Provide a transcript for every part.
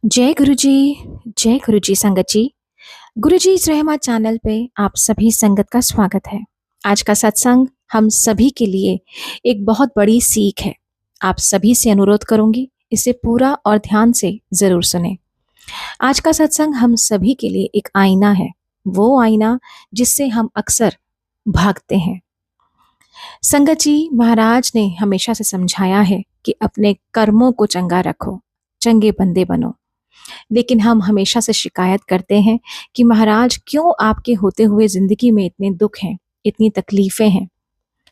जय गुरु जी। जय गुरु जी संगत जी। गुरु जी इस रहमा चैनल पे आप सभी संगत का स्वागत है। आज का सत्संग हम सभी के लिए एक बहुत बड़ी सीख है। आप सभी से अनुरोध करूंगी इसे पूरा और ध्यान से जरूर सुने। आज का सत्संग हम सभी के लिए एक आईना है, वो आईना जिससे हम अक्सर भागते हैं। संगत जी महाराज ने हमेशा से समझाया है कि अपने कर्मों को चंगा रखो, चंगे बंदे बनो। लेकिन हम हमेशा से शिकायत करते हैं कि महाराज क्यों आपके होते हुए जिंदगी में इतने दुख हैं, इतनी तकलीफें हैं।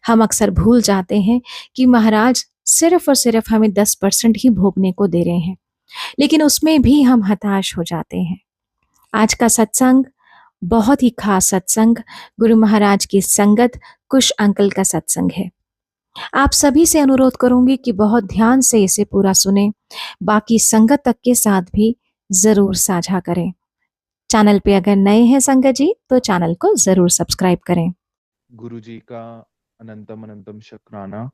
हम अक्सर भूल जाते हैं कि महाराज सिर्फ और सिर्फ हमें 10% ही भोगने को दे रहे हैं, लेकिन उसमें भी हम हताश हो जाते हैं। आज का सत्संग बहुत ही खास सत्संग गुरु महाराज की संगत कुश अंकल का सत्संग है। आप सभी से अनुरोध करूंगी कि बहुत ध्यान से इसे पूरा सुने, बाकी संगत तक के साथ भी जरूर साझा करें। चैनल पे अगर नए हैं संगत जी तो चैनल को जरूर सब्सक्राइब करें। गुरु जी का अनंतम अनंतम शुक्राना।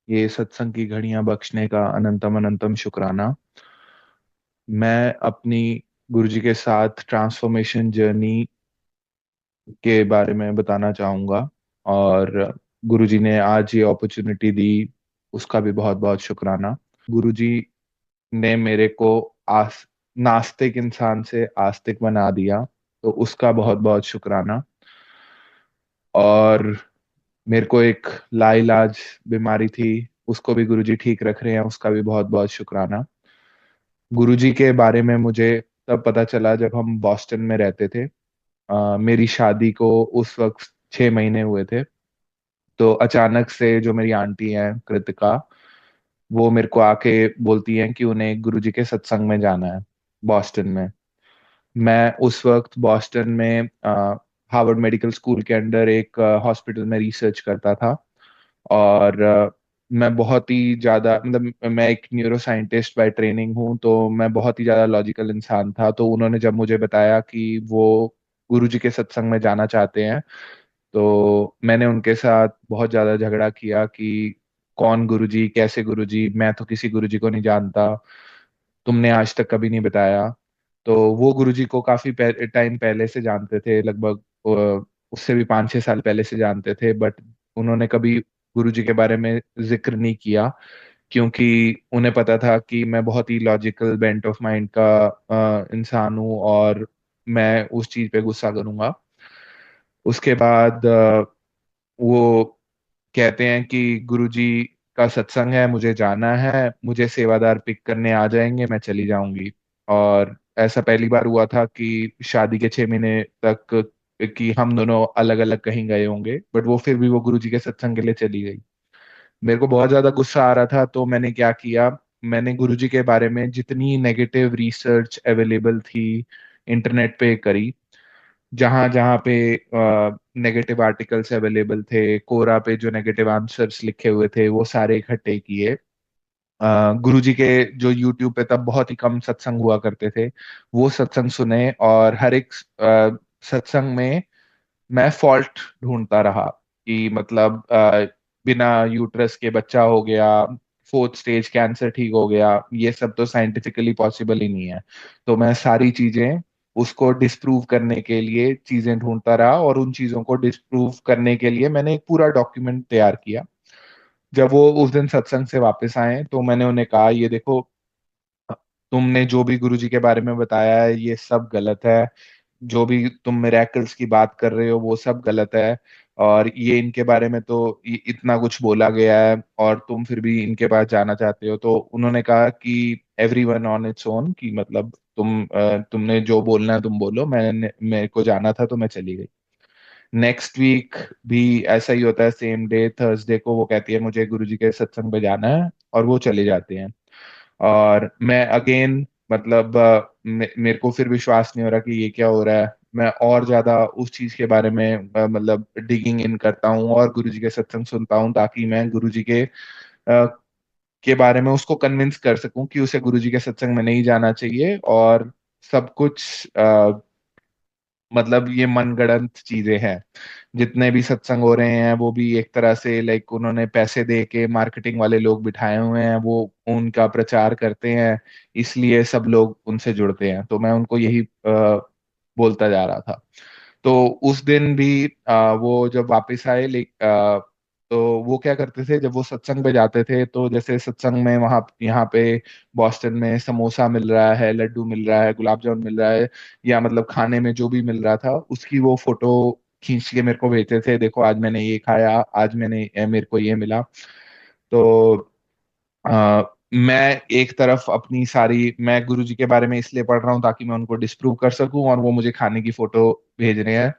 ये सत्संग की घड़ियां बख्शने का अनंतम अनंतम शुक्राना। मैं अपनी गुरु जी के साथ ट्रांसफॉर्मेशन जर्नी के बारे में बताना चाहूँगा, और गुरु जी ने आज ये अपॉर्चुनिटी दी, उसका भी बहुत बहुत शुक्राना। गुरु जी ने मेरे को नास्तिक इंसान से आस्तिक बना दिया, तो उसका बहुत बहुत शुक्राना। और मेरे को एक लाइलाज बीमारी थी, उसको भी गुरुजी ठीक रख रहे हैं, उसका भी बहुत बहुत शुक्राना। गुरुजी के बारे में मुझे तब पता चला जब हम बॉस्टन में रहते थे। मेरी शादी को उस वक्त 6 महीने हुए थे। तो अचानक से जो मेरी आंटी हैं कृतिका, वो मेरे को आके बोलती हैं कि उन्हें गुरुजी के सत्संग में जाना है बॉस्टन में। मैं उस वक्त बॉस्टन में हार्वर्ड मेडिकल स्कूल के अंडर एक हॉस्पिटल में रिसर्च करता था। और मैं बहुत ही ज़्यादा, मतलब मैं एक न्यूरो साइंटिस्ट बाय ट्रेनिंग हूँ, तो मैं बहुत ही ज़्यादा लॉजिकल इंसान था। तो उन्होंने जब मुझे बताया कि वो गुरुजी के सत्संग में जाना चाहते हैं, तो मैंने उनके साथ बहुत ज़्यादा झगड़ा किया कि कौन गुरुजी, कैसे गुरुजी, मैं तो किसी गुरुजी को नहीं जानता, तुमने आज तक कभी नहीं बताया। तो वो गुरुजी को काफ़ी टाइम पहले से जानते थे, लगभग उससे भी 5-6 साल पहले से जानते थे, बट उन्होंने कभी गुरुजी के बारे में जिक्र नहीं किया, क्योंकि उन्हें पता था कि मैं बहुत ही लॉजिकल बेंट ऑफ माइंड का इंसान हूँ, और मैं उस चीज़ पे गुस्सा करूँगा। उसके बाद वो कहते हैं कि गुरुजी का सत्संग है, मुझे जाना है, मुझे सेवादार पिक करने आ जाएंगे, मैं चली जाऊंगी। और ऐसा पहली बार हुआ था कि शादी के 6 महीने तक कि हम दोनों अलग अलग कहीं गए होंगे, बट वो फिर भी वो गुरुजी के सत्संग के लिए चली गई। मेरे को बहुत ज्यादा गुस्सा आ रहा था, तो मैंने क्या किया, मैंने गुरुजी के बारे में जितनी नेगेटिव रिसर्च अवेलेबल थी इंटरनेट पे करी। जहां जहां पे नेगेटिव आर्टिकल्स अवेलेबल थे, कोरा पे जो नेगेटिव आंसर्स लिखे हुए थे, वो सारे इकट्ठे किए। गुरुजी के जो यूट्यूब पे तब बहुत ही कम सत्संग हुआ करते थे, वो सत्संग सुने, और हर एक सत्संग में मैं फॉल्ट ढूंढता रहा कि मतलब बिना यूट्रस के बच्चा हो गया, 4th स्टेज कैंसर ठीक हो गया, ये सब तो साइंटिफिकली पॉसिबल ही नहीं है। तो मैं सारी चीजें उसको डिस्प्रूव करने के लिए चीजें ढूंढता रहा, और उन चीजों को डिस्प्रूव करने के लिए मैंने एक पूरा डॉक्यूमेंट तैयार किया। जब वो उस दिन सत्संग से वापस आए, तो मैंने उन्हें कहा, ये देखो, तुमने जो भी गुरुजी के बारे में बताया है ये सब गलत है, जो भी तुम मिरेकल्स की बात कर रहे हो वो सब गलत है, और ये इनके बारे में तो इतना कुछ बोला गया है, और तुम फिर भी इनके पास जाना चाहते हो। तो उन्होंने कहा कि एवरीवन ऑन इट्स ओन, कि मतलब तुमने जो बोलना है तुम बोलो, मैंने मेरे को जाना था तो मैं चली गई। नेक्स्ट वीक भी ऐसा ही होता है, सेम डे थर्सडे को वो कहती है मुझे गुरुजी के सत्संग में जाना है, और वो चले जाते हैं। और मैं अगेन, मतलब मेरे को फिर विश्वास नहीं हो रहा कि ये क्या हो रहा है। मैं और ज्यादा उस चीज के बारे में मतलब डिगिंग इन करता हूँ, और गुरुजी के सत्संग सुनता हूँ, ताकि मैं गुरुजी के बारे में उसको कन्विंस कर सकूं कि उसे गुरुजी के सत्संग में नहीं जाना चाहिए, और सब कुछ मतलब ये मनगढ़ंत चीजें हैं। जितने भी सत्संग हो रहे हैं वो भी एक तरह से लाइक उन्होंने पैसे दे के मार्केटिंग वाले लोग बिठाए हुए हैं, वो उनका प्रचार करते हैं, इसलिए सब लोग उनसे जुड़ते हैं। तो मैं उनको यही बोलता जा रहा था। तो उस दिन भी वो जब वापस आए तो वो क्या करते थे, जब वो सत्संग पे जाते थे तो जैसे सत्संग में वहाँ यहाँ पे बॉस्टन में समोसा मिल रहा है, लड्डू मिल रहा है, गुलाब जामुन मिल रहा है, या मतलब खाने में जो भी मिल रहा था उसकी वो फोटो खींच के मेरे को भेजते थे, देखो आज मैंने ये खाया, आज मेरे को ये मिला। तो मैं एक तरफ अपनी सारी, मैं गुरुजी के बारे में इसलिए पढ़ रहा हूँ ताकि मैं उनको डिस्प्रूव कर सकूं, और वो मुझे खाने की फोटो भेज रहे हैं।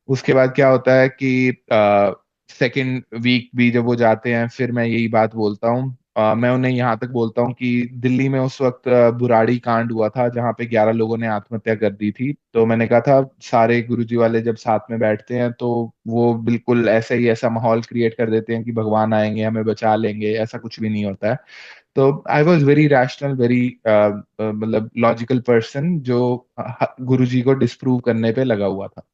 उसके बाद क्या होता है कि सेकेंड वीक भी जब वो जाते हैं, फिर मैं यही बात बोलता हूँ। मैं उन्हें यहाँ तक बोलता हूँ कि दिल्ली में उस वक्त बुराड़ी कांड हुआ था जहाँ पे 11 लोगों ने आत्महत्या कर दी थी। तो मैंने कहा था सारे गुरुजी वाले जब साथ में बैठते हैं तो वो बिल्कुल ऐसे ही ऐसा माहौल क्रिएट कर देते हैं कि भगवान आएंगे हमें बचा लेंगे, ऐसा कुछ भी नहीं होता है। तो I was very rational, very मतलब लॉजिकल पर्सन जो गुरुजी को डिस्प्रूव करने पे लगा हुआ था।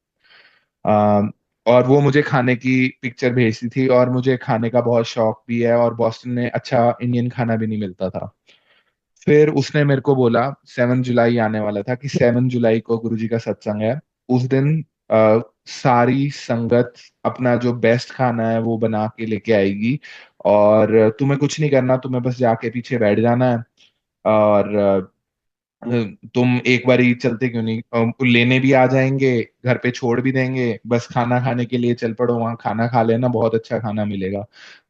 अ, और वो मुझे खाने की पिक्चर भेजती थी, और मुझे खाने का बहुत शौक भी है, और बॉस्टन में अच्छा इंडियन खाना भी नहीं मिलता था। फिर उसने मेरे को बोला, 7 जुलाई आने वाला था, कि 7 जुलाई को गुरुजी का सत्संग है। उस दिन सारी संगत अपना जो बेस्ट खाना है वो बना के लेके आएगी, और तुम्हें कुछ नहीं करना, तुम्हें बस जाके पीछे बैठ जाना है, और तुम एक बार ही चलते क्यों नहीं, लेने भी आ जाएंगे, घर पे छोड़ भी देंगे, बस खाना खाने के लिए चल पड़ो, वहाँ खाना खा लेना, बहुत अच्छा खाना मिलेगा।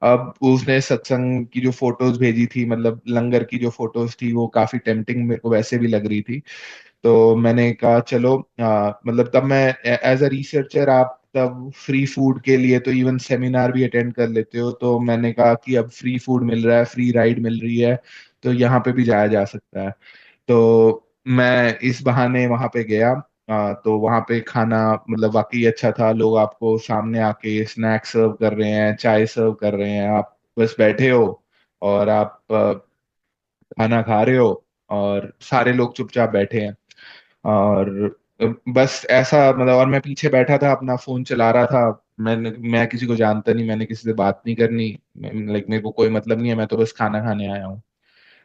अब उसने सत्संग की जो फोटोज भेजी थी, मतलब लंगर की जो फोटोज थी, वो काफी टेम्पटिंग मेरे को वैसे भी लग रही थी। तो मैंने कहा चलो, मतलब तब मैं एज अ रिसर्चर, आप तब फ्री फूड के लिए तो इवन सेमिनार भी अटेंड कर लेते हो, तो मैंने कहा कि अब फ्री फूड मिल रहा है, फ्री राइड मिल रही है, तो यहाँ पे भी जाया जा सकता है। तो मैं इस बहाने वहां पे गया। तो वहां पे खाना मतलब वाकई अच्छा था, लोग आपको सामने आके स्नैक्स सर्व कर रहे हैं, चाय सर्व कर रहे हैं, आप बस बैठे हो और आप खाना खा रहे हो, और सारे लोग चुपचाप बैठे हैं। और बस ऐसा मतलब, और मैं पीछे बैठा था अपना फोन चला रहा था। मैं किसी को जानता नहीं, मैंने किसी से बात नहीं करनी, लाइक मेरे को कोई मतलब नहीं है, मैं तो बस खाना खाने आया हूँ।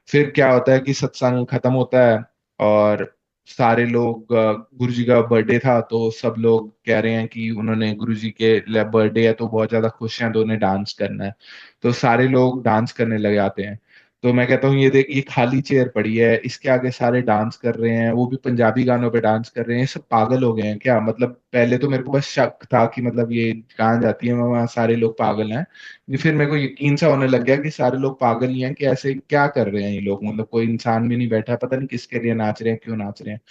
फिर क्या होता है कि सत्संग खत्म होता है, और सारे लोग गुरु जी का बर्थडे था, तो सब लोग कह रहे हैं कि उन्होंने गुरु जी के बर्थडे है तो बहुत ज्यादा खुश हैं, तो उन्हें डांस करना है। तो सारे लोग डांस करने लग जाते हैं। तो मैं कहता हूँ ये देख, ये खाली चेयर पड़ी है, इसके आगे सारे डांस कर रहे हैं, वो भी पंजाबी गानों पे डांस कर रहे हैं, ये सब पागल हो गए हैं क्या? मतलब पहले तो मेरे को बस शक था कि मतलब ये कहाँ जाती है, वहाँ सारे लोग पागल हैं। ये फिर मेरे को यकीन सा होने लग गया कि सारे लोग पागल ही हैं, कि ऐसे क्या कर रहे हैं ये लोग, मतलब कोई इंसान भी नहीं बैठा, पता नहीं किसके लिए नाच रहे हैं, क्यों नाच रहे हैं।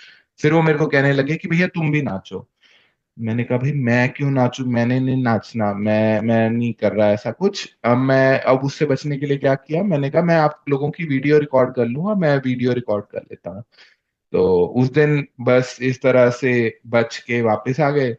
फिर वो मेरे को कहने लगे कि भैया तुम भी नाचो। मैंने कहा भाई मैं क्यों नाचूं, मैंने नहीं नाचना, मैं नहीं कर रहा ऐसा कुछ। अब उससे बचने के लिए क्या किया, मैंने कहा मैं आप लोगों की वीडियो रिकॉर्ड कर लूंगा, मैं वीडियो रिकॉर्ड कर लेता हूँ। तो उस दिन बस इस तरह से बच के वापस आ गए।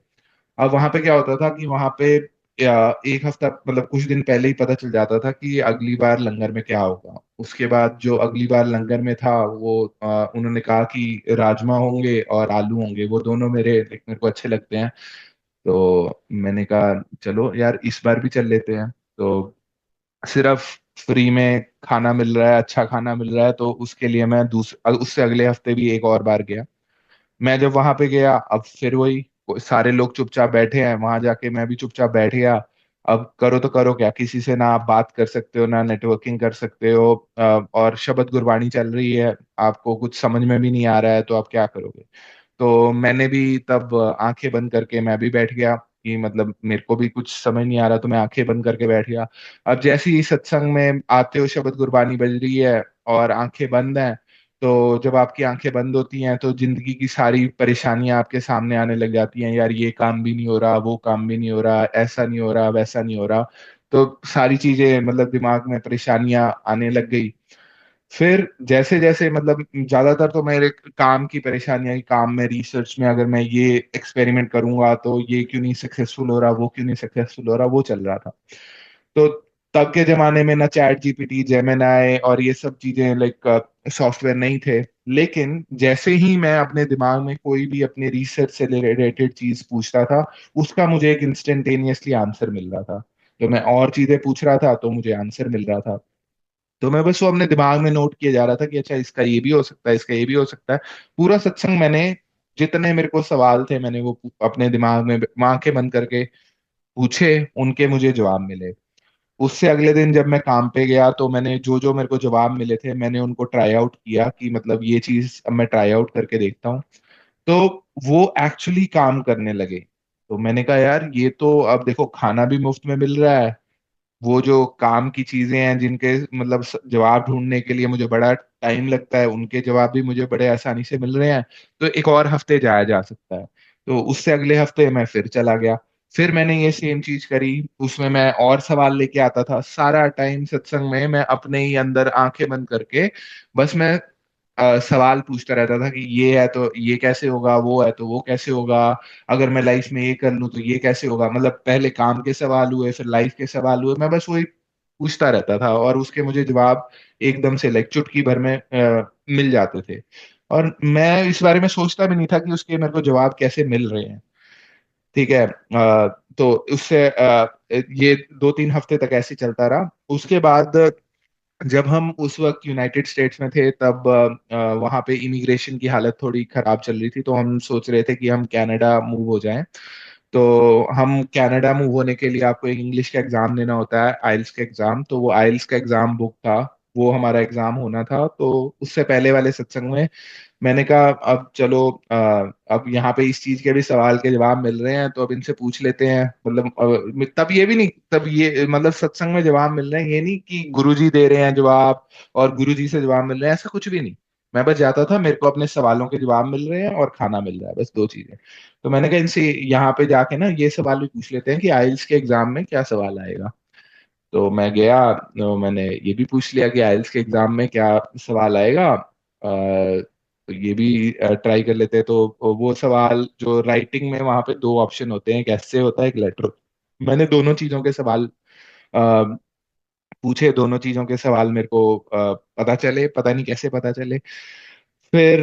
अब वहां पे क्या होता था कि वहां पे एक हफ्ता मतलब कुछ दिन पहले ही पता चल जाता था कि अगली बार लंगर में क्या होगा। उसके बाद जो अगली बार लंगर में था वो उन्होंने कहा कि राजमा होंगे और आलू होंगे, वो दोनों मेरे को अच्छे लगते हैं। तो मैंने कहा चलो यार इस बार भी चल लेते हैं। तो सिर्फ फ्री में खाना मिल रहा है, अच्छा खाना मिल रहा है, तो उसके लिए मैं उससे अगले हफ्ते भी एक और बार गया। मैं जब वहां पे गया, अब फिर वही सारे लोग चुपचाप बैठे हैं, वहां जाके मैं भी चुपचाप बैठ गया। अब करो तो करो क्या, किसी से ना आप बात कर सकते हो ना नेटवर्किंग कर सकते हो, और शबद गुरबानी चल रही है, आपको कुछ समझ में भी नहीं आ रहा है, तो आप क्या करोगे? तो मैंने भी तब आंखें बंद करके मैं भी बैठ गया, कि मतलब मेरे को भी कुछ समझ नहीं आ रहा, तो मैं आंखें बंद करके बैठ गया। अब जैसे ही सत्संग में आते हो, शबद गुरबानी बज रही है और आंखें बंद हैं, तो जब आपकी आंखें बंद होती हैं तो जिंदगी की सारी परेशानियां आपके सामने आने लग जाती हैं, यार ये काम भी नहीं हो रहा, वो काम भी नहीं हो रहा, ऐसा नहीं हो रहा, वैसा नहीं हो रहा। तो सारी चीजें मतलब दिमाग में परेशानियां आने लग गई। फिर जैसे जैसे मतलब ज्यादातर तो मेरे काम की परेशानियां, काम में रिसर्च में अगर मैं ये एक्सपेरिमेंट करूंगा तो ये क्यों नहीं सक्सेसफुल हो रहा, वो क्यों नहीं सक्सेसफुल हो रहा, वो चल रहा था। तो तब के जमाने में ना चैट जीपीटी, जेमिनाई और ये सब चीजें लाइक सॉफ्टवेयर नहीं थे। लेकिन जैसे ही मैं अपने दिमाग में कोई भी अपने रिसर्च से रिलेटेड चीज पूछता था, उसका मुझे एक इंस्टेंटेनियसली आंसर मिल रहा था। तो मैं और चीजें पूछ रहा था तो मुझे आंसर मिल रहा था। तो मैं बस वो अपने दिमाग में नोट किए जा रहा था कि अच्छा इसका ये भी हो सकता है, इसका ये भी हो सकता है। पूरा सत्संग मैंने, जितने मेरे को सवाल थे मैंने वो अपने दिमाग में आंखें बंद करके पूछे, उनके मुझे जवाब मिले। उससे अगले दिन जब मैं काम पे गया तो मैंने जो जो मेरे को जवाब मिले थे मैंने उनको ट्राई आउट किया कि मतलब ये चीज अब मैं ट्राई आउट करके देखता हूँ। तो वो एक्चुअली काम करने लगे। तो मैंने कहा यार ये तो अब देखो खाना भी मुफ्त में मिल रहा है, वो जो काम की चीजें हैं जिनके मतलब जवाब ढूंढने के लिए मुझे बड़ा टाइम लगता है, उनके जवाब भी मुझे बड़े आसानी से मिल रहे हैं। तो एक और हफ्ते जाया जा सकता है। तो उससे अगले हफ्ते मैं फिर चला गया। फिर मैंने ये सेम चीज करी। उसमें मैं और सवाल लेके आता था सारा टाइम सत्संग में, मैं अपने ही अंदर आंखें बंद करके बस मैं सवाल पूछता रहता था कि ये है तो ये कैसे होगा, वो है तो वो कैसे होगा, अगर मैं लाइफ में ये कर लूँ तो ये कैसे होगा। मतलब पहले काम के सवाल हुए, फिर लाइफ के सवाल हुए, मैं बस वही पूछता रहता था और उसके मुझे जवाब एकदम से लाइक चुटकी भर में मिल जाते थे। और मैं इस बारे में सोचता भी नहीं था कि उसके मेरे को जवाब कैसे मिल रहे हैं। ठीक है। तो उससे ये 2-3 हफ्ते तक ऐसे चलता रहा। उसके बाद जब हम उस वक्त यूनाइटेड स्टेट्स में थे तब वहाँ पे इमिग्रेशन की हालत थोड़ी खराब चल रही थी, तो हम सोच रहे थे कि हम कनाडा मूव हो जाएं। तो हम कनाडा मूव होने के लिए आपको एक इंग्लिश का एग्जाम देना होता है, आइल्स का एग्जाम। तो वो आइल्स का एग्जाम बुक था, वो हमारा एग्जाम होना था। तो उससे पहले वाले सत्संग में मैंने कहा अब चलो, अब यहाँ पे इस चीज के भी सवाल के जवाब मिल रहे हैं तो अब इनसे पूछ लेते हैं। मतलब तब ये भी नहीं, तब ये मतलब सत्संग में जवाब मिल रहे हैं ये नहीं कि गुरुजी दे रहे हैं जवाब और गुरुजी से जवाब मिल रहे हैं, ऐसा कुछ भी नहीं। मैं बस जाता था, मेरे को अपने सवालों के जवाब मिल रहे हैं और खाना मिल रहा है, बस दो चीजें। तो मैंने कहा इनसे यहाँ पे जाके ना ये सवाल भी पूछ लेते हैं कि आइल्स के एग्जाम में क्या सवाल आएगा। तो मैं गया, तो मैंने ये भी पूछ लिया कि आइल्स के एग्जाम में क्या सवाल आएगा। तो ये भी ट्राई कर लेते हैं। तो वो सवाल जो राइटिंग में वहां पे दो ऑप्शन होते हैं, एक ऐसे होता है एक लेटर। मैंने दोनों चीजों के सवाल अ, पूछे, दोनों चीजों के सवाल मेरे को पता चले, पता नहीं कैसे पता चले। फिर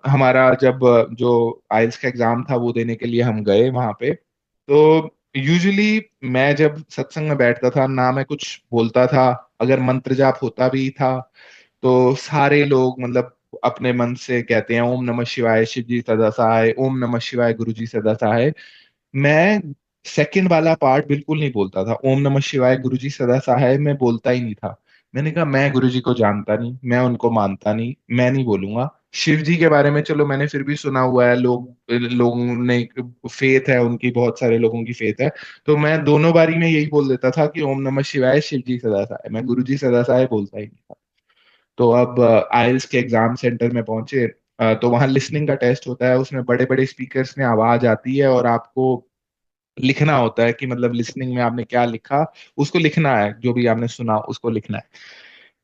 हमारा जब जो आइल्स का एग्जाम था वो देने के लिए हम गए वहां पे। तो यूजुअली मैं जब सत्संग में बैठता था ना मैं कुछ बोलता था, अगर मंत्र जाप होता भी था तो सारे लोग मतलब अपने मन से कहते हैं ओम नमः शिवाय शिव जी सदा सहाय, ओम नमः शिवाय गुरु जी सदा सहाय। मैं सेकंड वाला पार्ट बिल्कुल नहीं बोलता था, ओम नमः शिवाय गुरु जी सदा सहाय मैं बोलता ही नहीं था। मैंने कहा मैं गुरु जी को जानता नहीं, मैं उनको मानता नहीं, मैं नहीं बोलूंगा। शिव जी के बारे में चलो मैंने फिर भी सुना हुआ है, लोगों ने फेथ है उनकी, बहुत सारे लोगों की फेथ है। तो मैं दोनों बारी में यही बोल देता था कि ओम नमः शिवाय शिव जी सदा सहाय, मैं गुरु जी सदा सहाय बोलता ही नहीं था। तो अब आइल्स के एग्जाम सेंटर में पहुंचे। तो वहाँ लिसनिंग का टेस्ट होता है, उसमें बड़े बड़े स्पीकर्स में आवाज आती है और आपको लिखना होता है कि मतलब लिसनिंग में आपने क्या लिखा, उसको लिखना है, जो भी आपने सुना उसको लिखना है।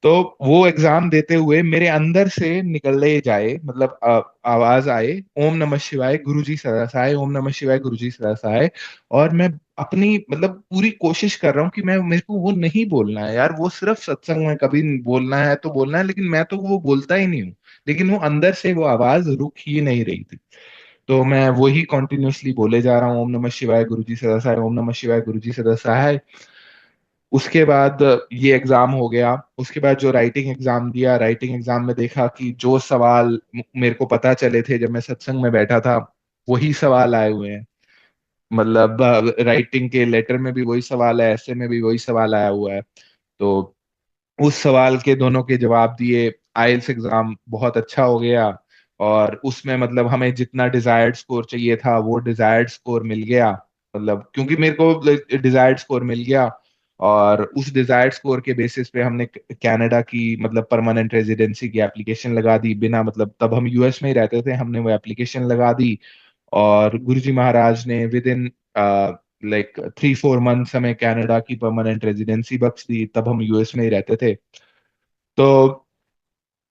तो वो एग्जाम देते हुए मेरे अंदर से निकले जाए मतलब आवाज आए ओम नमः शिवाय गुरु जी सदा सहाय, ओम नमः शिवाय गुरु जी सदा सहाय। और मैं अपनी मतलब पूरी कोशिश कर रहा हूँ कि मैं, मेरे को वो नहीं बोलना है यार, वो सिर्फ सत्संग में कभी बोलना है तो बोलना है, लेकिन मैं तो वो बोलता ही नहीं हूँ। लेकिन वो अंदर से वो आवाज रुक ही नहीं रही थी। तो मैं वही कॉन्टिन्यूअसली बोले जा रहा हूँ ओम नमः शिवाय गुरु जी सदा सहाय, ओम नमः शिवाय गुरु जी सदा सहाय। उसके बाद ये एग्जाम हो गया। उसके बाद जो राइटिंग एग्जाम दिया, राइटिंग एग्जाम में देखा कि जो सवाल मेरे को पता चले थे जब मैं सत्संग में बैठा था वही सवाल आए हुए हैं। मतलब राइटिंग के लेटर में भी वही सवाल है, ऐसे में भी वही सवाल आया हुआ है। तो उस सवाल के दोनों के जवाब दिए, आइल्स एग्जाम बहुत अच्छा हो गया। और उसमें मतलब हमें जितना डिजायर्ड स्कोर चाहिए था वो डिजायर्ड स्कोर मिल गया। मतलब क्योंकि मेरे को डिजायर्ड स्कोर मिल गया, और उस डिजायर्ड स्कोर के बेसिस पे हमने कनाडा की मतलब परमानेंट रेजिडेंसी की एप्लीकेशन लगा दी बिना, मतलब तब हम यूएस में ही रहते थे, हमने वो एप्लीकेशन लगा दी। और गुरुजी महाराज ने विद इन लाइक 3-4 मंथ्स हमें कनाडा की परमानेंट रेजिडेंसी बख्श दी, तब हम यूएस में ही रहते थे। तो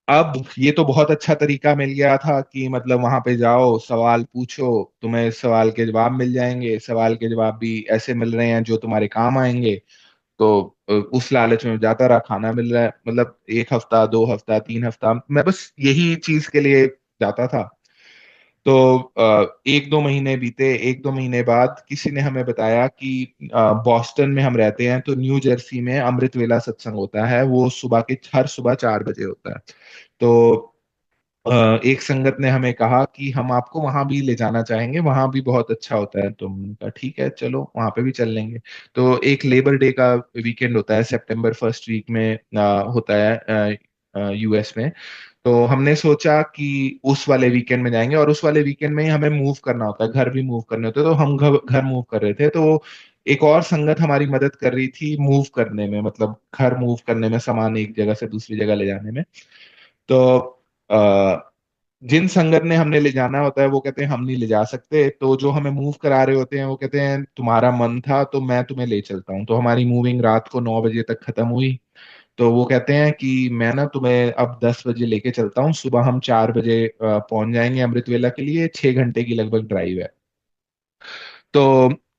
अब ये तो बहुत अच्छा तरीका मिल गया था कि मतलब वहां पे जाओ सवाल पूछो, तुम्हें सवाल के जवाब मिल जाएंगे, सवाल के जवाब भी ऐसे मिल रहे हैं जो तुम्हारे काम आएंगे। तो उस लालच में जाता रहा, खाना मिल रहा है, मतलब 1 हफ्ता, 2 हफ्ता, 3 हफ्ता, मैं बस यही चीज के लिए जाता था। तो 1-2 महीने बीते। 1-2 महीने बाद किसी ने हमें बताया कि बॉस्टन में हम रहते हैं, तो न्यू जर्सी में अमृत वेला सत्संग होता है, वो हर सुबह 4 बजे होता है। तो एक संगत ने हमें कहा कि हम आपको वहां भी ले जाना चाहेंगे, वहां भी बहुत अच्छा होता है। तो हमने कहा ठीक है, चलो वहां पे भी चल लेंगे। तो एक लेबर डे का वीकेंड होता है, सितंबर फर्स्ट वीक में होता है यूएस में। तो हमने सोचा कि उस वाले वीकेंड में जाएंगे, और उस वाले वीकेंड में ही हमें मूव करना होता है, घर भी मूव करने होते हैं। तो हम घर मूव कर रहे थे, तो एक और संगत हमारी मदद कर रही थी मूव करने में, मतलब घर मूव करने में, सामान एक जगह से दूसरी जगह ले जाने में। तो जिन संगत ने हमने ले जाना होता है वो कहते हैं हम नहीं ले जा सकते, तो जो हमें मूव करा रहे होते हैं वो कहते हैं तुम्हारा मन था तो मैं तुम्हें ले चलता हूँ। तो हमारी मूविंग रात को 9 बजे तक खत्म हुई। तो वो कहते हैं कि मैं ना तुम्हें अब 10 बजे लेके चलता हूँ, सुबह हम 4 बजे पहुंच जाएंगे अमृतवेला के लिए, 6 घंटे की लगभग ड्राइव है। तो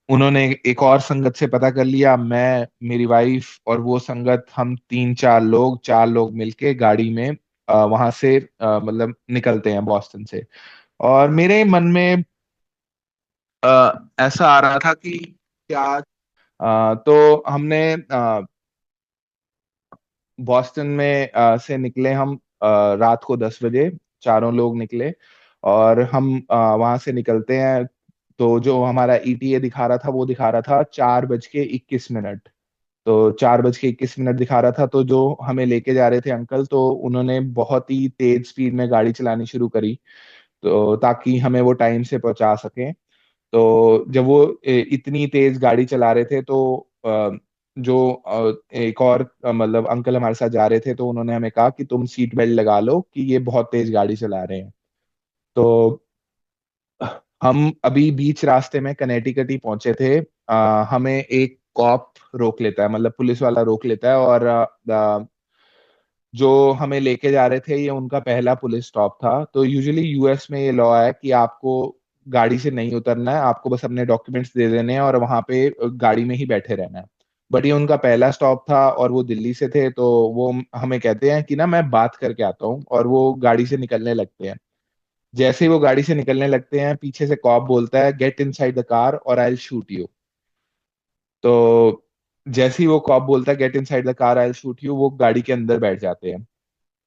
उन्होंने एक और संगत से पता कर लिया, मैं, मेरी वाइफ और वो संगत, हम 3-4 लोग, 4 लोग मिलके गाड़ी में वहां से मतलब निकलते हैं बॉस्टन से। और मेरे मन में ऐसा आ रहा था कि क्या, तो हमने बॉस्टन में से निकले हम रात को 10 बजे, चारों लोग निकले। और हम वहां से निकलते हैं, तो जो हमारा ईटीए दिखा रहा था वो दिखा रहा था 4:21। तो 4:21 दिखा रहा था, तो जो हमें लेके जा रहे थे अंकल, तो उन्होंने बहुत ही तेज स्पीड में गाड़ी चलानी शुरू करी, तो ताकि हमें वो टाइम से पहुंचा सकें। तो जब वो इतनी तेज गाड़ी चला रहे थे, तो जो एक और मतलब अंकल हमारे साथ जा रहे थे, तो उन्होंने हमें कहा कि तुम सीट बेल्ट लगा लो कि ये बहुत तेज गाड़ी चला रहे हैं। तो हम अभी बीच रास्ते में कनेटिकट ही पहुंचे थे। हमें एक कॉप रोक लेता है, मतलब पुलिस वाला रोक लेता है, और जो हमें लेके जा रहे थे ये उनका पहला पुलिस स्टॉप था। तो यूजुअली यूएस में ये लॉ है कि आपको गाड़ी से नहीं उतरना है, आपको बस अपने डॉक्यूमेंट्स दे देने हैं और वहां पे गाड़ी में ही बैठे रहना है। बट ये उनका पहला स्टॉप था और वो दिल्ली से थे, तो वो हमें कहते हैं कि ना मैं बात करके आता हूँ, और वो गाड़ी से निकलने लगते हैं। जैसे ही वो गाड़ी से निकलने लगते हैं, पीछे से कॉप बोलता है गेट इनसाइड द कार और आई विल शूट यू। तो जैसे ही वो कॉप बोलता है get inside the car I will shoot you, वो गाड़ी के अंदर बैठ जाते हैं।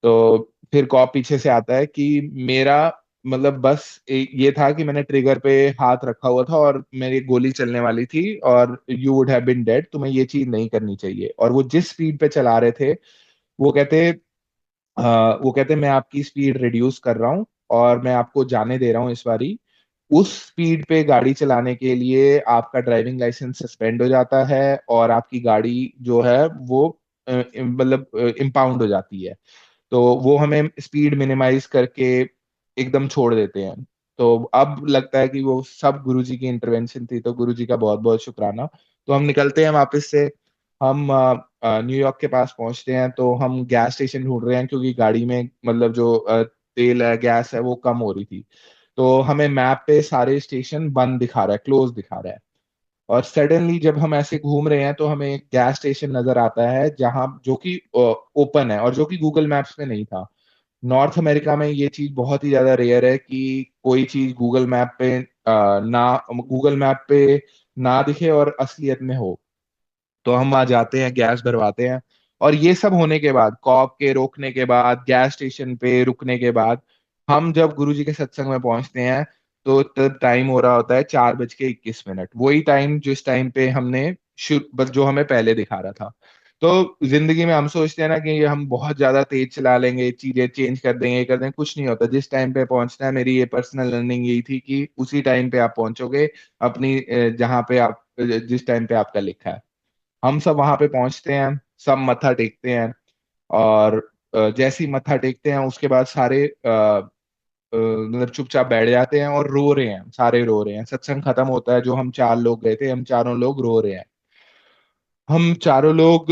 तो फिर कॉप पीछे से आता है कि मेरा मतलब बस ये था कि मैंने ट्रिगर पे हाथ रखा हुआ था और मेरी गोली चलने वाली थी, और you would have been dead, तुम्हें ये चीज नहीं करनी चाहिए। और वो जिस स्पीड पे चला रहे थे, वो कहते वो कहते मैं आपकी स्पीड रिड्यूस कर रहा हूँ और मैं आपको जाने दे रहा हूँ इस बारी। उस स्पीड पे गाड़ी चलाने के लिए आपका ड्राइविंग लाइसेंस सस्पेंड हो जाता है, और आपकी गाड़ी जो है वो मतलब इम्पाउंड हो जाती है। तो वो हमें स्पीड मिनिमाइज करके एकदम छोड़ देते हैं। तो अब लगता है कि वो सब गुरुजी की इंटरवेंशन थी, तो गुरुजी का बहुत बहुत शुक्राना। तो हम निकलते हैं वापस से। हम न्यूयॉर्क के पास पहुंचते हैं, तो हम गैस स्टेशन ढूंढ रहे हैं, क्योंकि गाड़ी में मतलब जो तेल है, गैस है, वो कम हो रही थी। तो हमें मैप पे सारे स्टेशन बंद दिखा रहा है, क्लोज दिखा रहा है। और सडनली जब हम ऐसे घूम रहे हैं, तो हमें एक गैस स्टेशन नजर आता है जहां जो कि ओपन है, और जो कि गूगल मैप्स में नहीं था। नॉर्थ अमेरिका में ये चीज बहुत ही ज्यादा रेयर है कि कोई चीज गूगल मैप पे ना दिखे और असलियत में हो। तो हम वहां जाते हैं, गैस भरवाते हैं। और ये सब होने के बाद, कॉप के रोकने के बाद, गैस स्टेशन पे रुकने के बाद, हम जब गुरुजी के सत्संग में पहुंचते हैं, तो तब टाइम हो रहा होता है 4:21। वही टाइम जिस टाइम पे हमने शुरू, बस जो हमें पहले दिखा रहा था। तो जिंदगी में हम सोचते हैं ना कि ये हम बहुत ज्यादा तेज चला लेंगे, चीजें चेंज कर देंगे, ये कर देंगे, कुछ नहीं होता। जिस टाइम पे पहुंचना है, मेरी ये पर्सनल लर्निंग यही थी कि उसी टाइम पे आप पहुंचोगे अपनी जहाँ पे आप जिस टाइम पे आपका लिखा है। हम सब वहां पे पहुंचते हैं, सब मत्था टेकते हैं। और जैसे ही मत्था टेकते हैं, उसके बाद सारे मतलब चुपचाप बैठ जाते हैं और रो रहे हैं, सारे रो रहे हैं। सत्संग खत्म होता है, जो हम 4 लोग गए थे, हम चारों लोग रो रहे हैं। हम चारों लोग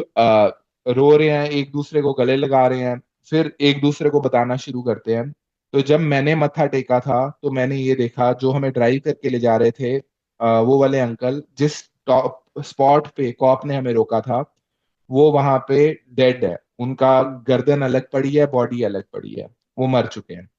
रो रहे हैं, एक दूसरे को गले लगा रहे हैं, फिर एक दूसरे को बताना शुरू करते हैं। तो जब मैंने मत्था टेका था, तो मैंने ये देखा, जो हमें ड्राइव करके ले जा रहे थे वो वाले अंकल, जिस टॉप स्पॉट पे कॉप ने हमें रोका था, वो वहां पे डेड है, उनका गर्दन अलग पड़ी है, बॉडी अलग पड़ी है, वो मर चुके हैं।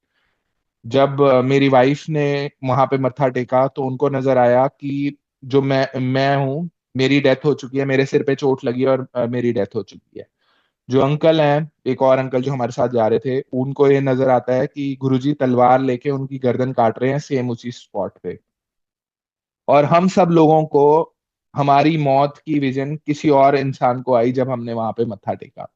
जब मेरी वाइफ ने वहां पे मत्था टेका तो उनको नजर आया कि जो मैं हूँ, मेरी डेथ हो चुकी है, मेरे सिर पे चोट लगी है और मेरी डेथ हो चुकी है। जो अंकल हैं, एक और अंकल जो हमारे साथ जा रहे थे, उनको ये नजर आता है कि गुरुजी तलवार लेके उनकी गर्दन काट रहे हैं सेम उसी स्पॉट पे। और हम सब लोगों को हमारी मौत की विजन किसी और इंसान को आई जब हमने वहां पे मत्था टेका।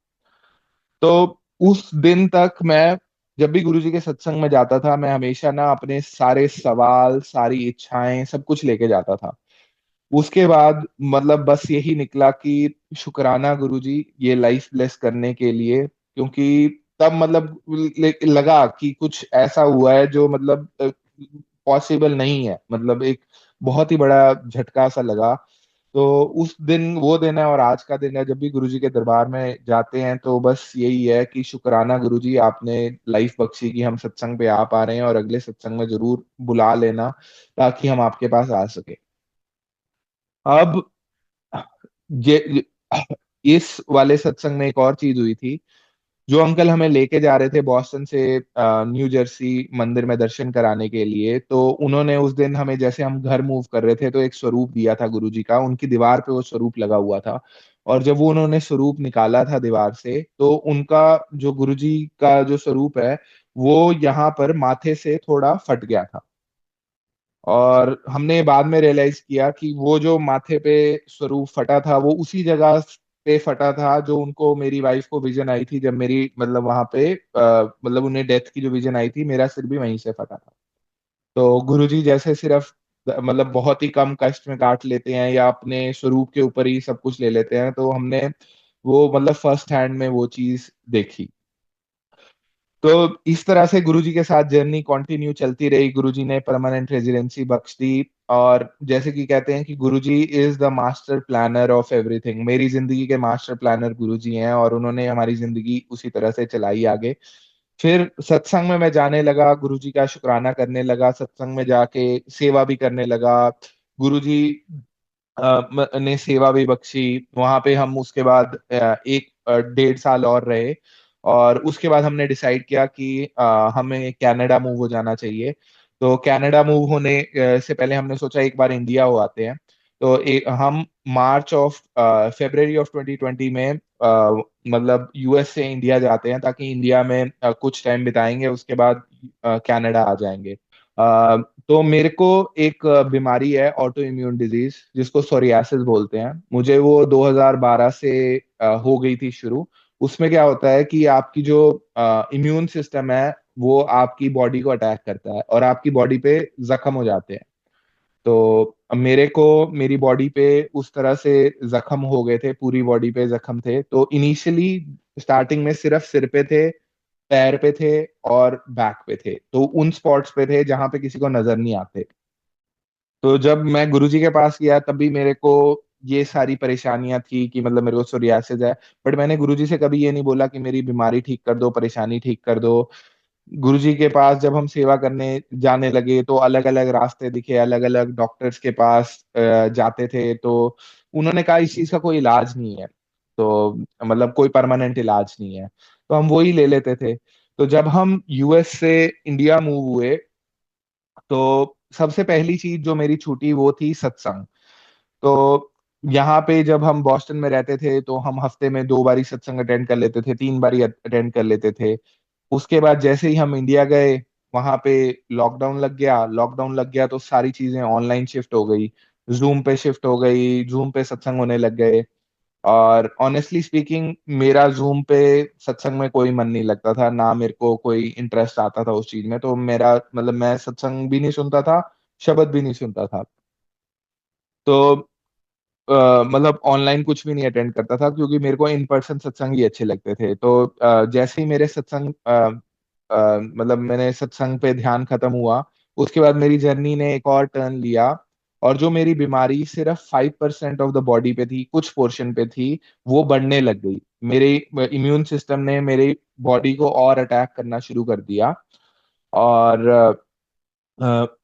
तो उस दिन तक मैं जब भी गुरुजी के सत्संग में जाता था, मैं हमेशा ना अपने सारे सवाल, सारी इच्छाएं, सब कुछ लेके जाता था। उसके बाद मतलब बस यही निकला कि शुक्राना गुरुजी ये लाइफ ब्लेस करने के लिए, क्योंकि तब मतलब लगा कि कुछ ऐसा हुआ है जो मतलब पॉसिबल नहीं है, मतलब एक बहुत ही बड़ा झटका सा लगा। तो उस दिन, वो दिन है और आज का दिन है, जब भी गुरुजी के दरबार में जाते हैं तो बस यही है कि शुक्राना गुरुजी, आपने लाइफ बख्शी कि हम सत्संग पे आ पा रहे हैं, और अगले सत्संग में जरूर बुला लेना ताकि हम आपके पास आ सके। अब ये इस वाले सत्संग में एक और चीज हुई थी। जो अंकल हमें लेके जा रहे थे बॉस्टन से न्यू जर्सी मंदिर में दर्शन कराने के लिए, तो उन्होंने उस दिन हमें, जैसे हम घर मूव कर रहे थे, तो एक स्वरूप दिया था गुरुजी का, उनकी दीवार पे वो स्वरूप लगा हुआ था। और जब वो उन्होंने स्वरूप निकाला था दीवार से, तो उनका जो गुरुजी का जो स्वरूप है, वो यहाँ पर माथे से थोड़ा फट गया था। और हमने बाद में रियलाइज किया कि वो जो माथे पे स्वरूप फटा था, वो उसी जगह पे फटा था जो उनको, मेरी वाइफ को विजन आई थी जब मेरी मतलब वहां पे मतलब उन्हें डेथ की जो विजन आई थी, मेरा सिर भी वहीं से फटा था। तो गुरुजी जैसे सिर्फ मतलब बहुत ही कम कष्ट में काट लेते हैं या अपने स्वरूप के ऊपर ही सब कुछ ले लेते हैं, तो हमने वो मतलब फर्स्ट हैंड में वो चीज देखी। तो इस तरह से गुरुजी के साथ जर्नी कंटिन्यू चलती रही। गुरुजी ने परमानेंट रेजिडेंसी बख्श दी। और जैसे कि कहते हैं कि Guruji is the master planner of everything, मेरी जिंदगी के मास्टर प्लानर गुरुजी हैं, और उन्होंने हमारी जिंदगी उसी तरह से चलाई आगे। फिर सत्संग में मैं जाने लगा, गुरुजी का शुक्राना करने लगा, सत्संग में जाके सेवा भी करने लगा। गुरुजी ने सेवा भी बख्शी वहां पे। हम उसके बाद एक 1.5 साल और रहे, और उसके बाद हमने डिसाइड किया कि हमें कनाडा मूव हो जाना चाहिए। तो कनाडा मूव होने से पहले हमने सोचा एक बार इंडिया हो आते हैं। तो हम फरवरी ऑफ 2020 में मतलब यूएस से इंडिया जाते हैं, ताकि इंडिया में कुछ टाइम बिताएंगे, उसके बाद कनाडा आ जाएंगे। तो मेरे को एक बीमारी है, ऑटो इम्यून डिजीज, जिसको सोरियासिस बोलते हैं। मुझे वो 2012 से हो गई थी शुरू। उसमें क्या होता है कि आपकी जो इम्यून सिस्टम है, वो आपकी बॉडी को अटैक करता है और आपकी बॉडी पे जख्म हो जाते हैं। तो मेरे को, मेरी बॉडी पे उस तरह से जख्म हो गए थे, पूरी बॉडी पे जख्म थे। तो इनिशियली स्टार्टिंग में सिर्फ सिर पे थे, पैर पे थे और बैक पे थे, तो उन स्पॉट्स पे थे जहां पे किसी को नजर नहीं आते। तो जब मैं गुरुजी के पास गया तब भी मेरे को ये सारी परेशानियां थी कि मतलब मेरे को सोरियासिस है। बट मैंने गुरुजी से कभी ये नहीं बोला कि मेरी बीमारी ठीक कर दो, परेशानी ठीक कर दो। गुरुजी के पास जब हम सेवा करने जाने लगे तो अलग अलग रास्ते दिखे, अलग अलग डॉक्टर्स के पास जाते थे। तो उन्होंने कहा इस चीज का कोई इलाज नहीं है, तो मतलब कोई परमानेंट इलाज नहीं है, तो हम वही ले लेते थे। तो जब हम यूएस से इंडिया मूव हुए, तो सबसे पहली चीज जो मेरी छूटी वो थी सत्संग। तो यहाँ पे जब हम बॉस्टन में रहते थे तो हम हफ्ते में 2 बारी सत्संग अटेंड कर लेते थे, 3 बारी अटेंड कर लेते थे। उसके बाद जैसे ही हम इंडिया गए, वहां पे लॉकडाउन लग गया तो सारी चीजें ऑनलाइन शिफ्ट हो गई, जूम पे शिफ्ट हो गई, जूम पे सत्संग होने लग गए। और ऑनेस्टली स्पीकिंग, मेरा जूम पे सत्संग में कोई मन नहीं लगता था, ना मेरे को कोई इंटरेस्ट आता था उस चीज में। तो मेरा मतलब मैं सत्संग भी नहीं सुनता था, शब्द भी नहीं सुनता था। तो मतलब ऑनलाइन कुछ भी नहीं अटेंड करता था, क्योंकि मेरे को इन पर्सन सत्संग ही अच्छे लगते थे। तो जैसे ही मेरे मतलब मैंने सत्संग पे ध्यान खत्म हुआ, उसके बाद मेरी जर्नी ने एक और टर्न लिया। और जो मेरी बीमारी सिर्फ 5% ऑफ द बॉडी पे थी, कुछ पोर्शन पे थी, वो बढ़ने लग गई। मेरे इम्यून सिस्टम ने मेरी बॉडी को और अटैक करना शुरू कर दिया। और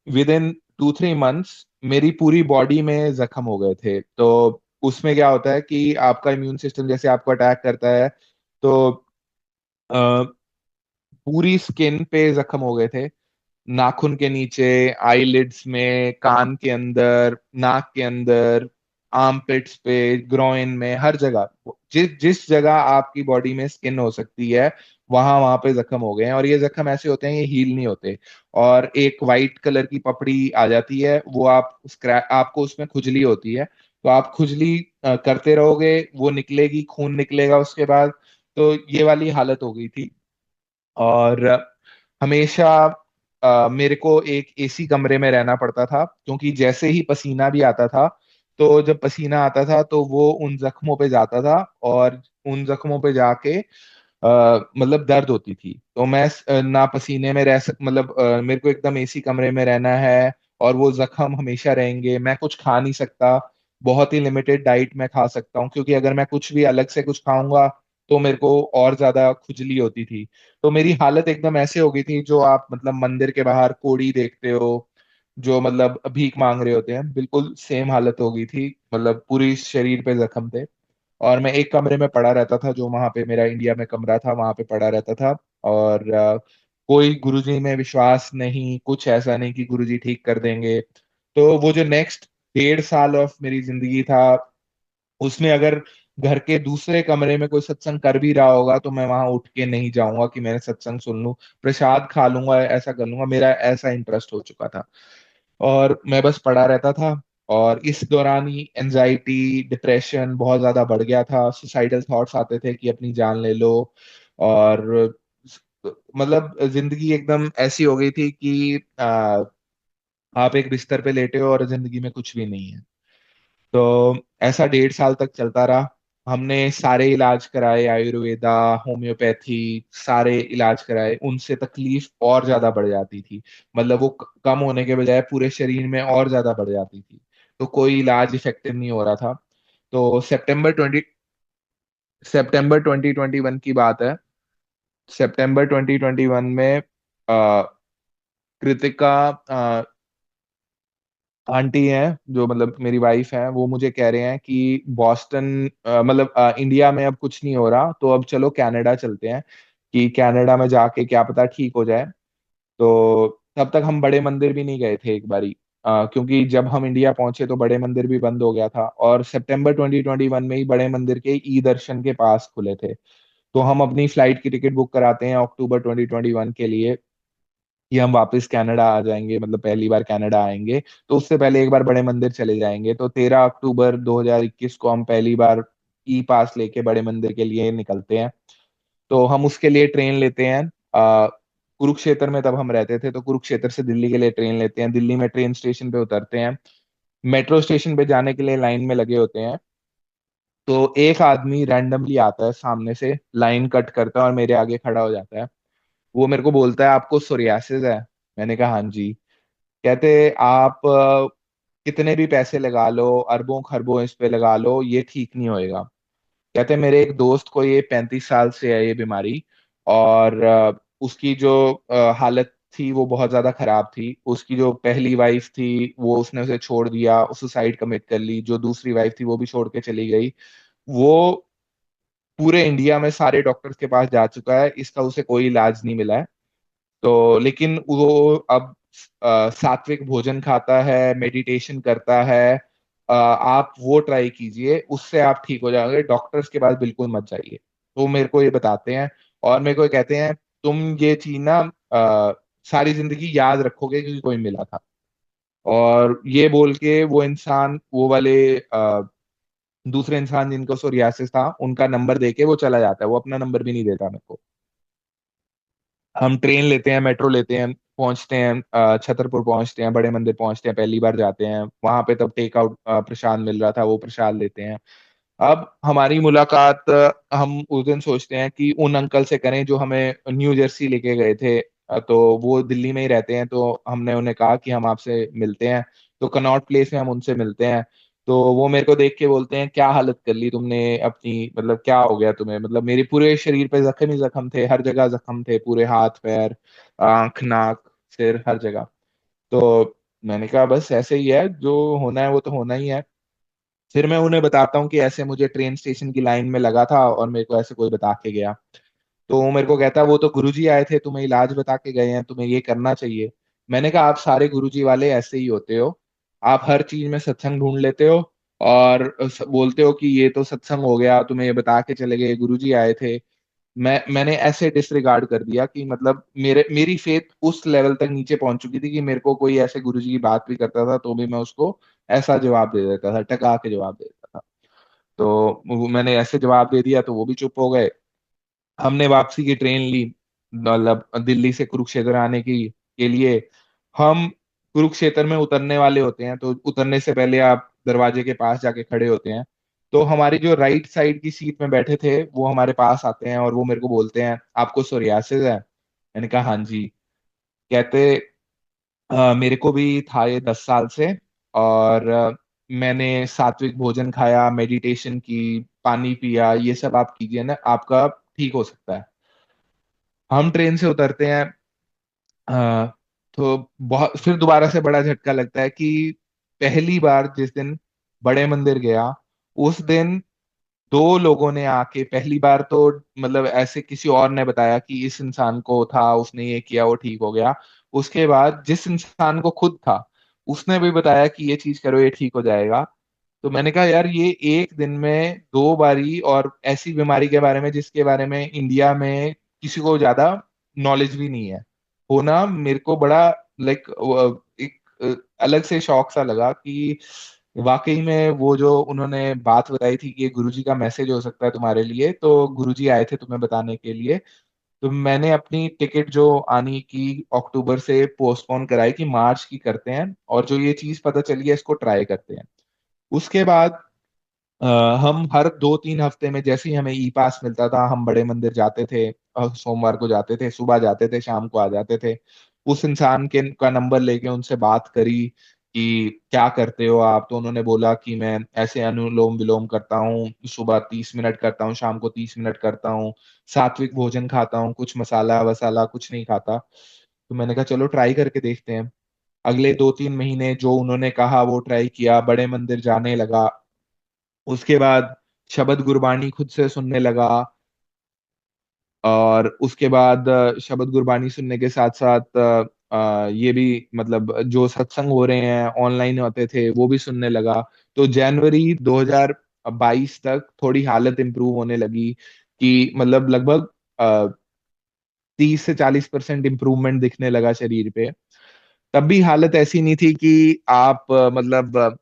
विद इन 2-3 मंथ्स मेरी पूरी बॉडी में जख्म हो गए थे। तो उसमें क्या होता है कि आपका इम्यून सिस्टम जैसे आपको अटैक करता है, तो पूरी स्किन पे जख्म हो गए थे, नाखून के नीचे, आईलिड्स में, कान के अंदर, नाक के अंदर, आर्मपिट्स पे, ग्रोइन में, हर जगह, जिस जिस जगह आपकी बॉडी में स्किन हो सकती है, वहां वहां पे जख्म हो गए हैं। और ये जख्म ऐसे होते हैं, ये हील नहीं होते। और एक वाइट कलर की पपड़ी आ जाती है, वो आप आपको उसमें खुजली होती है, तो आप खुजली करते रहोगे, वो निकलेगी, खून निकलेगा उसके बाद। तो ये वाली हालत हो गई थी। और हमेशा मेरे को एक एसी कमरे में रहना पड़ता था, क्योंकि जैसे ही पसीना भी आता था, तो जब पसीना आता था तो वो उन जख्मों पे जाता था, और उन जख्मों पे जाके मतलब दर्द होती थी। तो मैं ना पसीने में मतलब मेरे को एकदम एसी कमरे में रहना है, और वो जख्म हमेशा रहेंगे। मैं कुछ खा नहीं सकता, बहुत ही लिमिटेड डाइट मैं खा सकता हूँ, क्योंकि अगर मैं कुछ भी अलग से कुछ खाऊंगा तो मेरे को और ज्यादा खुजली होती थी। तो मेरी हालत एकदम ऐसे हो गई थी, जो आप मतलब मंदिर के बाहर कोढ़ी देखते हो, जो मतलब भीख मांग रहे होते हैं, बिल्कुल सेम हालत हो गई थी। मतलब पूरी शरीर पे जख्म थे। और मैं एक कमरे में पड़ा रहता था, जो वहां पे मेरा इंडिया में कमरा था, वहां पे पड़ा रहता था। और कोई गुरुजी में विश्वास नहीं, कुछ ऐसा नहीं कि गुरुजी ठीक कर देंगे। तो वो जो नेक्स्ट 1.5 साल ऑफ मेरी जिंदगी था, उसमें अगर घर के दूसरे कमरे में कोई सत्संग कर भी रहा होगा, तो मैं वहां उठ के नहीं जाऊंगा कि मैंने सत्संग सुन लूं, प्रसाद खा लूंगा, ऐसा कर लूंगा। मेरा ऐसा इंटरेस्ट हो चुका था, और मैं बस पड़ा रहता था। और इस दौरान ही एनजाइटी, डिप्रेशन बहुत ज्यादा बढ़ गया था, सुसाइडल थॉट्स आते थे कि अपनी जान ले लो। और मतलब जिंदगी एकदम ऐसी हो गई थी कि आप एक बिस्तर पे लेटे हो और जिंदगी में कुछ भी नहीं है। तो ऐसा 1.5 साल तक चलता रहा। हमने सारे इलाज कराए, आयुर्वेदा, होम्योपैथी, सारे इलाज कराए, उनसे तकलीफ और ज्यादा बढ़ जाती थी। मतलब वो कम होने के बजाय पूरे शरीर में और ज्यादा बढ़ जाती थी। तो कोई इलाज इफेक्टिव नहीं हो रहा था। तो सितंबर 2021 की बात है। सितंबर 2021 में कृतिका आंटी हैं, जो मतलब मेरी वाइफ है, वो मुझे कह रहे हैं कि बॉस्टन मतलब इंडिया में अब कुछ नहीं हो रहा, तो अब चलो कनाडा चलते हैं, कि कनाडा में जाके क्या पता ठीक हो जाए। तो तब तक हम बड़े मंदिर भी नहीं गए थे एक बारी, क्योंकि जब हम इंडिया पहुंचे तो बड़े मंदिर भी बंद हो गया था, और सितंबर 2021 में ही बड़े मंदिर के ई दर्शन के पास खुले थे। तो हम अपनी फ्लाइट की टिकट बुक कराते हैं अक्टूबर 2021 के लिए, कि हम वापस कनाडा आ जाएंगे, मतलब पहली बार कनाडा आएंगे, तो उससे पहले एक बार बड़े मंदिर चले जाएंगे। तो 13 अक्टूबर 2021 को हम पहली बार ई पास लेके बड़े मंदिर के लिए निकलते हैं। तो हम उसके लिए ट्रेन लेते हैं। कुरुक्षेत्र में तब हम रहते थे, तो कुरुक्षेत्र से दिल्ली के लिए ट्रेन लेते हैं। दिल्ली में ट्रेन स्टेशन पे उतरते हैं। मेट्रो स्टेशन पे जाने के लिए लाइन में लगे होते हैं। तो एक आदमी रैंडमली आता है सामने से, लाइन कट करता है और मेरे आगे खड़ा हो जाता है। वो मेरे को बोलता है, आपको सोरियासिस है? मैंने कहा हाँ जी। कहते, आप कितने भी पैसे लगा लो, अरबों खरबों इस पे लगा लो, ये ठीक नहीं होएगा। कहते, मेरे एक दोस्त को ये 35 साल से है ये बीमारी, और उसकी जो हालत थी वो बहुत ज्यादा खराब थी। उसकी जो पहली वाइफ थी, वो उसने उसे छोड़ दिया, सुसाइड कमिट कर ली। जो दूसरी वाइफ थी वो भी छोड़ के चली गई। वो पूरे इंडिया में सारे डॉक्टर्स के पास जा चुका है, इसका उसे कोई इलाज नहीं मिला है। तो लेकिन वो अब सात्विक भोजन खाता है, मेडिटेशन करता है। आप वो ट्राई कीजिए, उससे आप ठीक हो जाओगे, डॉक्टर्स के पास बिल्कुल मत जाइए। तो मेरे को ये बताते हैं, और मेरे को ये कहते हैं, तुम ये चीज ना सारी जिंदगी याद रखोगे, क्योंकि कोई मिला था। और ये बोल के वो इंसान, वो वाले दूसरे इंसान जिनको सोरियासिस था, उनका नंबर दे के वो चला जाता है। वो अपना नंबर भी नहीं देता मेरे को। हम ट्रेन लेते हैं, मेट्रो लेते हैं, पहुंचते हैं, छतरपुर पहुंचते हैं, बड़े मंदिर पहुंचते हैं, पहली बार जाते हैं वहां पे। तब टेक आउट प्रसाद मिल रहा था, वो प्रसाद लेते हैं। अब हमारी मुलाकात हम उस दिन सोचते हैं कि उन अंकल से करें जो हमें न्यू जर्सी लेके गए थे। तो वो दिल्ली में ही रहते हैं, तो हमने उन्हें कहा कि हम आपसे मिलते हैं। तो कनॉट प्लेस में हम उनसे मिलते हैं। तो वो मेरे को देख के बोलते हैं, क्या हालत कर ली तुमने अपनी, मतलब क्या हो गया तुम्हें? मतलब मेरे पूरे शरीर पे जख्म ही जख्म थे, हर जगह जख्म थे, पूरे हाथ पैर, आंख नाक सिर, हर जगह। तो मैंने कहा बस ऐसे ही है, जो होना है वो तो होना ही है। फिर मैं उन्हें बताता हूँ कि ऐसे मुझे ट्रेन स्टेशन की लाइन में लगा था और मेरे को ऐसे कोई बता के गया। तो वो मेरे को कहता है वो तो गुरुजी आए थे, तुम्हें इलाज बता के गए हैं, तुम्हें ये करना चाहिए। मैंने कहा आप सारे गुरुजी वाले ऐसे ही होते हो, आप हर चीज में सत्संग ढूंढ लेते हो और बोलते हो कि ये तो सत्संग हो गया, तुम्हें ये बता के चले गए, गुरुजी आए थे। मैंने ऐसे डिसरिगार्ड कर दिया कि मतलब मेरी फेथ उस लेवल तक नीचे पहुंच चुकी थी कि मेरे को कोई ऐसे गुरुजी की बात भी करता था तो भी मैं उसको ऐसा जवाब दे देता था, टका के जवाब दे देता था। तो मैंने ऐसे जवाब दे दिया तो वो भी चुप हो गए। हमने वापसी की ट्रेन ली, मतलब दिल्ली से कुरुक्षेत्र आने की के लिए। हम कुरुक्षेत्र में उतरने वाले होते हैं, तो उतरने से पहले आप दरवाजे के पास जाके खड़े होते हैं। तो हमारी जो राइट साइड की सीट में बैठे थे वो हमारे पास आते हैं और वो मेरे को बोलते हैं आपको सोरियासिस है? मैंने कहा हाँ जी। कहते मेरे को भी था ये 10 साल से, और मैंने सात्विक भोजन खाया, मेडिटेशन की, पानी पिया, ये सब आप कीजिए ना, आपका ठीक हो सकता है। हम ट्रेन से उतरते हैं। हाँ, तो बहुत फिर दोबारा से बड़ा झटका लगता है कि पहली बार जिस दिन बड़े मंदिर गया, उस दिन दो लोगों ने आके, पहली बार तो मतलब ऐसे किसी और ने बताया कि इस इंसान को था, उसने ये किया, वो ठीक हो गया। उसके बाद जिस इंसान को खुद था, उसने भी बताया कि ये चीज करो, ये ठीक हो जाएगा। तो मैंने कहा यार ये एक दिन में दो बारी, और ऐसी बीमारी के बारे में जिसके बारे में इंडिया में किसी को ज्यादा नॉलेज भी नहीं है होना, मेरे को बड़ा लाइक एक अलग से शौक सा लगा कि वाकई में वो जो उन्होंने बात बताई थी कि ये गुरुजी का मैसेज हो सकता है तुम्हारे लिए, तो गुरुजी आए थे तुम्हें बताने के लिए। तो मैंने अपनी टिकट जो आनी की अक्टूबर से पोस्टपोन कराई कि मार्च की करते हैं, और जो ये चीज पता चली है इसको ट्राई करते हैं। उसके बाद अ, हम हर 2-3 हफ्ते में जैसे ही हमें ई पास मिलता था हम बड़े मंदिर जाते थे। सोमवार को जाते थे, सुबह जाते थे, शाम को आ जाते थे। उस इंसान के का नंबर लेके उनसे बात करी कि क्या करते हो आप, तो उन्होंने बोला कि मैं ऐसे अनुलोम विलोम करता हूँ, सुबह 30 मिनट करता हूँ, शाम को 30 मिनट करता हूँ, सात्विक भोजन खाता हूँ, कुछ मसाला वसाला कुछ नहीं खाता। तो मैंने कहा चलो ट्राई करके देखते हैं। अगले 2-3 महीने जो उन्होंने कहा वो ट्राई किया, बड़े मंदिर जाने लगा। उसके बाद शबद गुरबानी खुद से सुनने लगा। और उसके बाद शबद गुरबानी सुनने के साथ साथ ये भी मतलब जो सत्संग हो रहे हैं ऑनलाइन होते थे वो भी सुनने लगा। तो जनवरी 2022 तक थोड़ी हालत इंप्रूव होने लगी कि मतलब लगभग 30 से 40% इम्प्रूवमेंट दिखने लगा शरीर पे। तब भी हालत ऐसी नहीं थी कि आप मतलब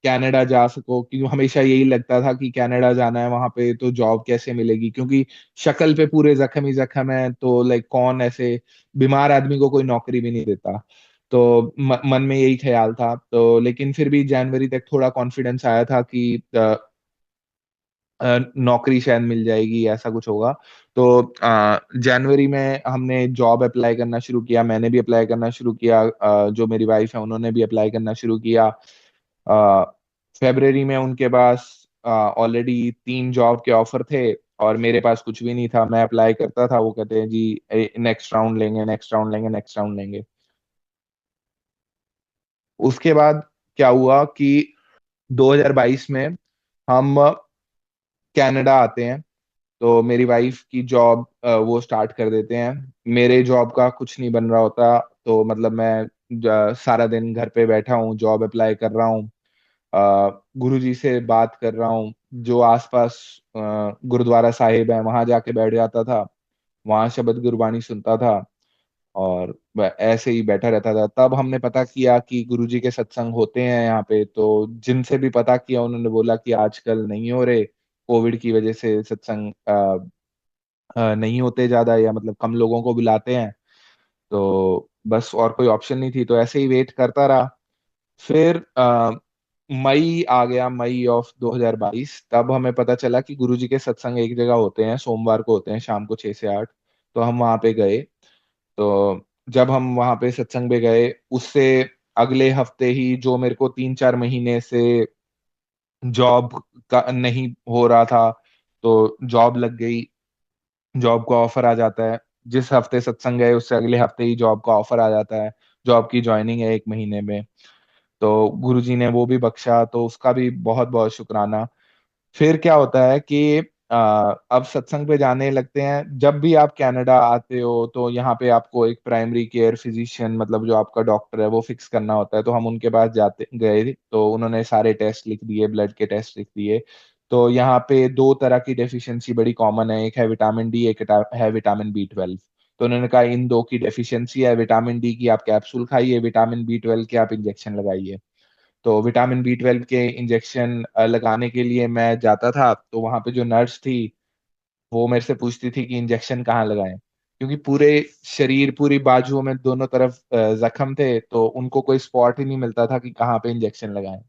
कनाडा जा सको, क्योंकि हमेशा यही लगता था कि कनाडा जाना है, वहां पे तो जॉब कैसे मिलेगी, क्योंकि शक्ल पे पूरे जख्म ही जख्म है, तो लाइक कौन ऐसे बीमार आदमी को कोई नौकरी भी नहीं देता। तो मन में यही ख्याल था। तो लेकिन फिर भी जनवरी तक थोड़ा कॉन्फिडेंस आया था कि नौकरी शायद मिल जाएगी, ऐसा कुछ होगा। तो जनवरी में हमने जॉब अप्लाई करना शुरू किया, मैंने भी अप्लाई करना शुरू किया, जो मेरी वाइफ है उन्होंने भी अप्लाई करना शुरू किया। फरवरी में उनके पास ऑलरेडी 3 जॉब के ऑफर थे और मेरे पास कुछ भी नहीं था। मैं अप्लाई करता था, वो कहते हैं जी नेक्स्ट राउंड लेंगे, नेक्स्ट राउंड लेंगे, नेक्स्ट राउंड लेंगे। उसके बाद क्या हुआ कि 2022 में हम कनाडा आते हैं। तो मेरी वाइफ की जॉब वो स्टार्ट कर देते हैं। मेरे जॉब का कुछ नहीं बन रहा होता, तो मतलब मैं सारा दिन घर पे बैठा हूँ, जॉब अप्लाई कर रहा हूँ, गुरुजी से बात कर रहा हूँ। जो आसपास गुरुद्वारा साहिब है वहां जाके बैठ जाता था, वहां शबद गुरबानी सुनता था और ऐसे ही बैठा रहता था। तब हमने पता किया कि गुरुजी के सत्संग होते हैं यहाँ पे, तो जिनसे भी पता किया उन्होंने बोला कि आजकल नहीं हो रहे, कोविड की वजह से सत्संग नहीं होते ज्यादा, या मतलब कम लोगों को बुलाते हैं। तो बस और कोई ऑप्शन नहीं थी, तो ऐसे ही वेट करता रहा। फिर मई आ गया, मई ऑफ 2022। तब हमें पता चला कि गुरुजी के सत्संग एक जगह होते हैं, सोमवार को होते हैं शाम को 6 से 8। तो हम वहां पे गए। तो जब हम वहां पे सत्संग पे गए, उससे अगले हफ्ते ही जो मेरे को 3-4 महीने से जॉब का नहीं हो रहा था, तो जॉब लग गई। जॉब का ऑफर आ जाता है, जिस हफ्ते सत्संग है उससे अगले हफ्ते ही जॉब का ऑफर आ जाता है, जॉब की ज्वाइनिंग है 1 महीने में। तो गुरुजी ने वो भी बख्शा, तो उसका भी बहुत बहुत शुक्राना। फिर क्या होता है कि अब सत्संग पे जाने लगते हैं। जब भी आप कनाडा आते हो तो यहाँ पे आपको एक प्राइमरी केयर फिजिशियन, मतलब जो आपका डॉक्टर है, वो फिक्स करना होता है। तो हम उनके पास जाते गए, तो उन्होंने सारे टेस्ट लिख दिए, ब्लड के टेस्ट लिख दिए। तो यहाँ पे दो तरह की डेफिशिएंसी बड़ी कॉमन है, एक है विटामिन डी, एक है विटामिन बी 12। तो उन्होंने कहा इन दो की डेफिशिएंसी है, विटामिन डी की आप कैप्सूल खाइए, विटामिन बी 12 के आप इंजेक्शन लगाइए। तो विटामिन बी 12 के इंजेक्शन लगाने के लिए मैं जाता था, तो वहां पे जो नर्स थी वो मेरे से पूछती थी कि इंजेक्शन कहाँ लगाएं, क्योंकि पूरे शरीर, पूरी बाजुओं में दोनों तरफ जख्म थे, तो उनको कोई स्पॉट ही नहीं मिलता था कि कहाँ पे इंजेक्शन लगाएं।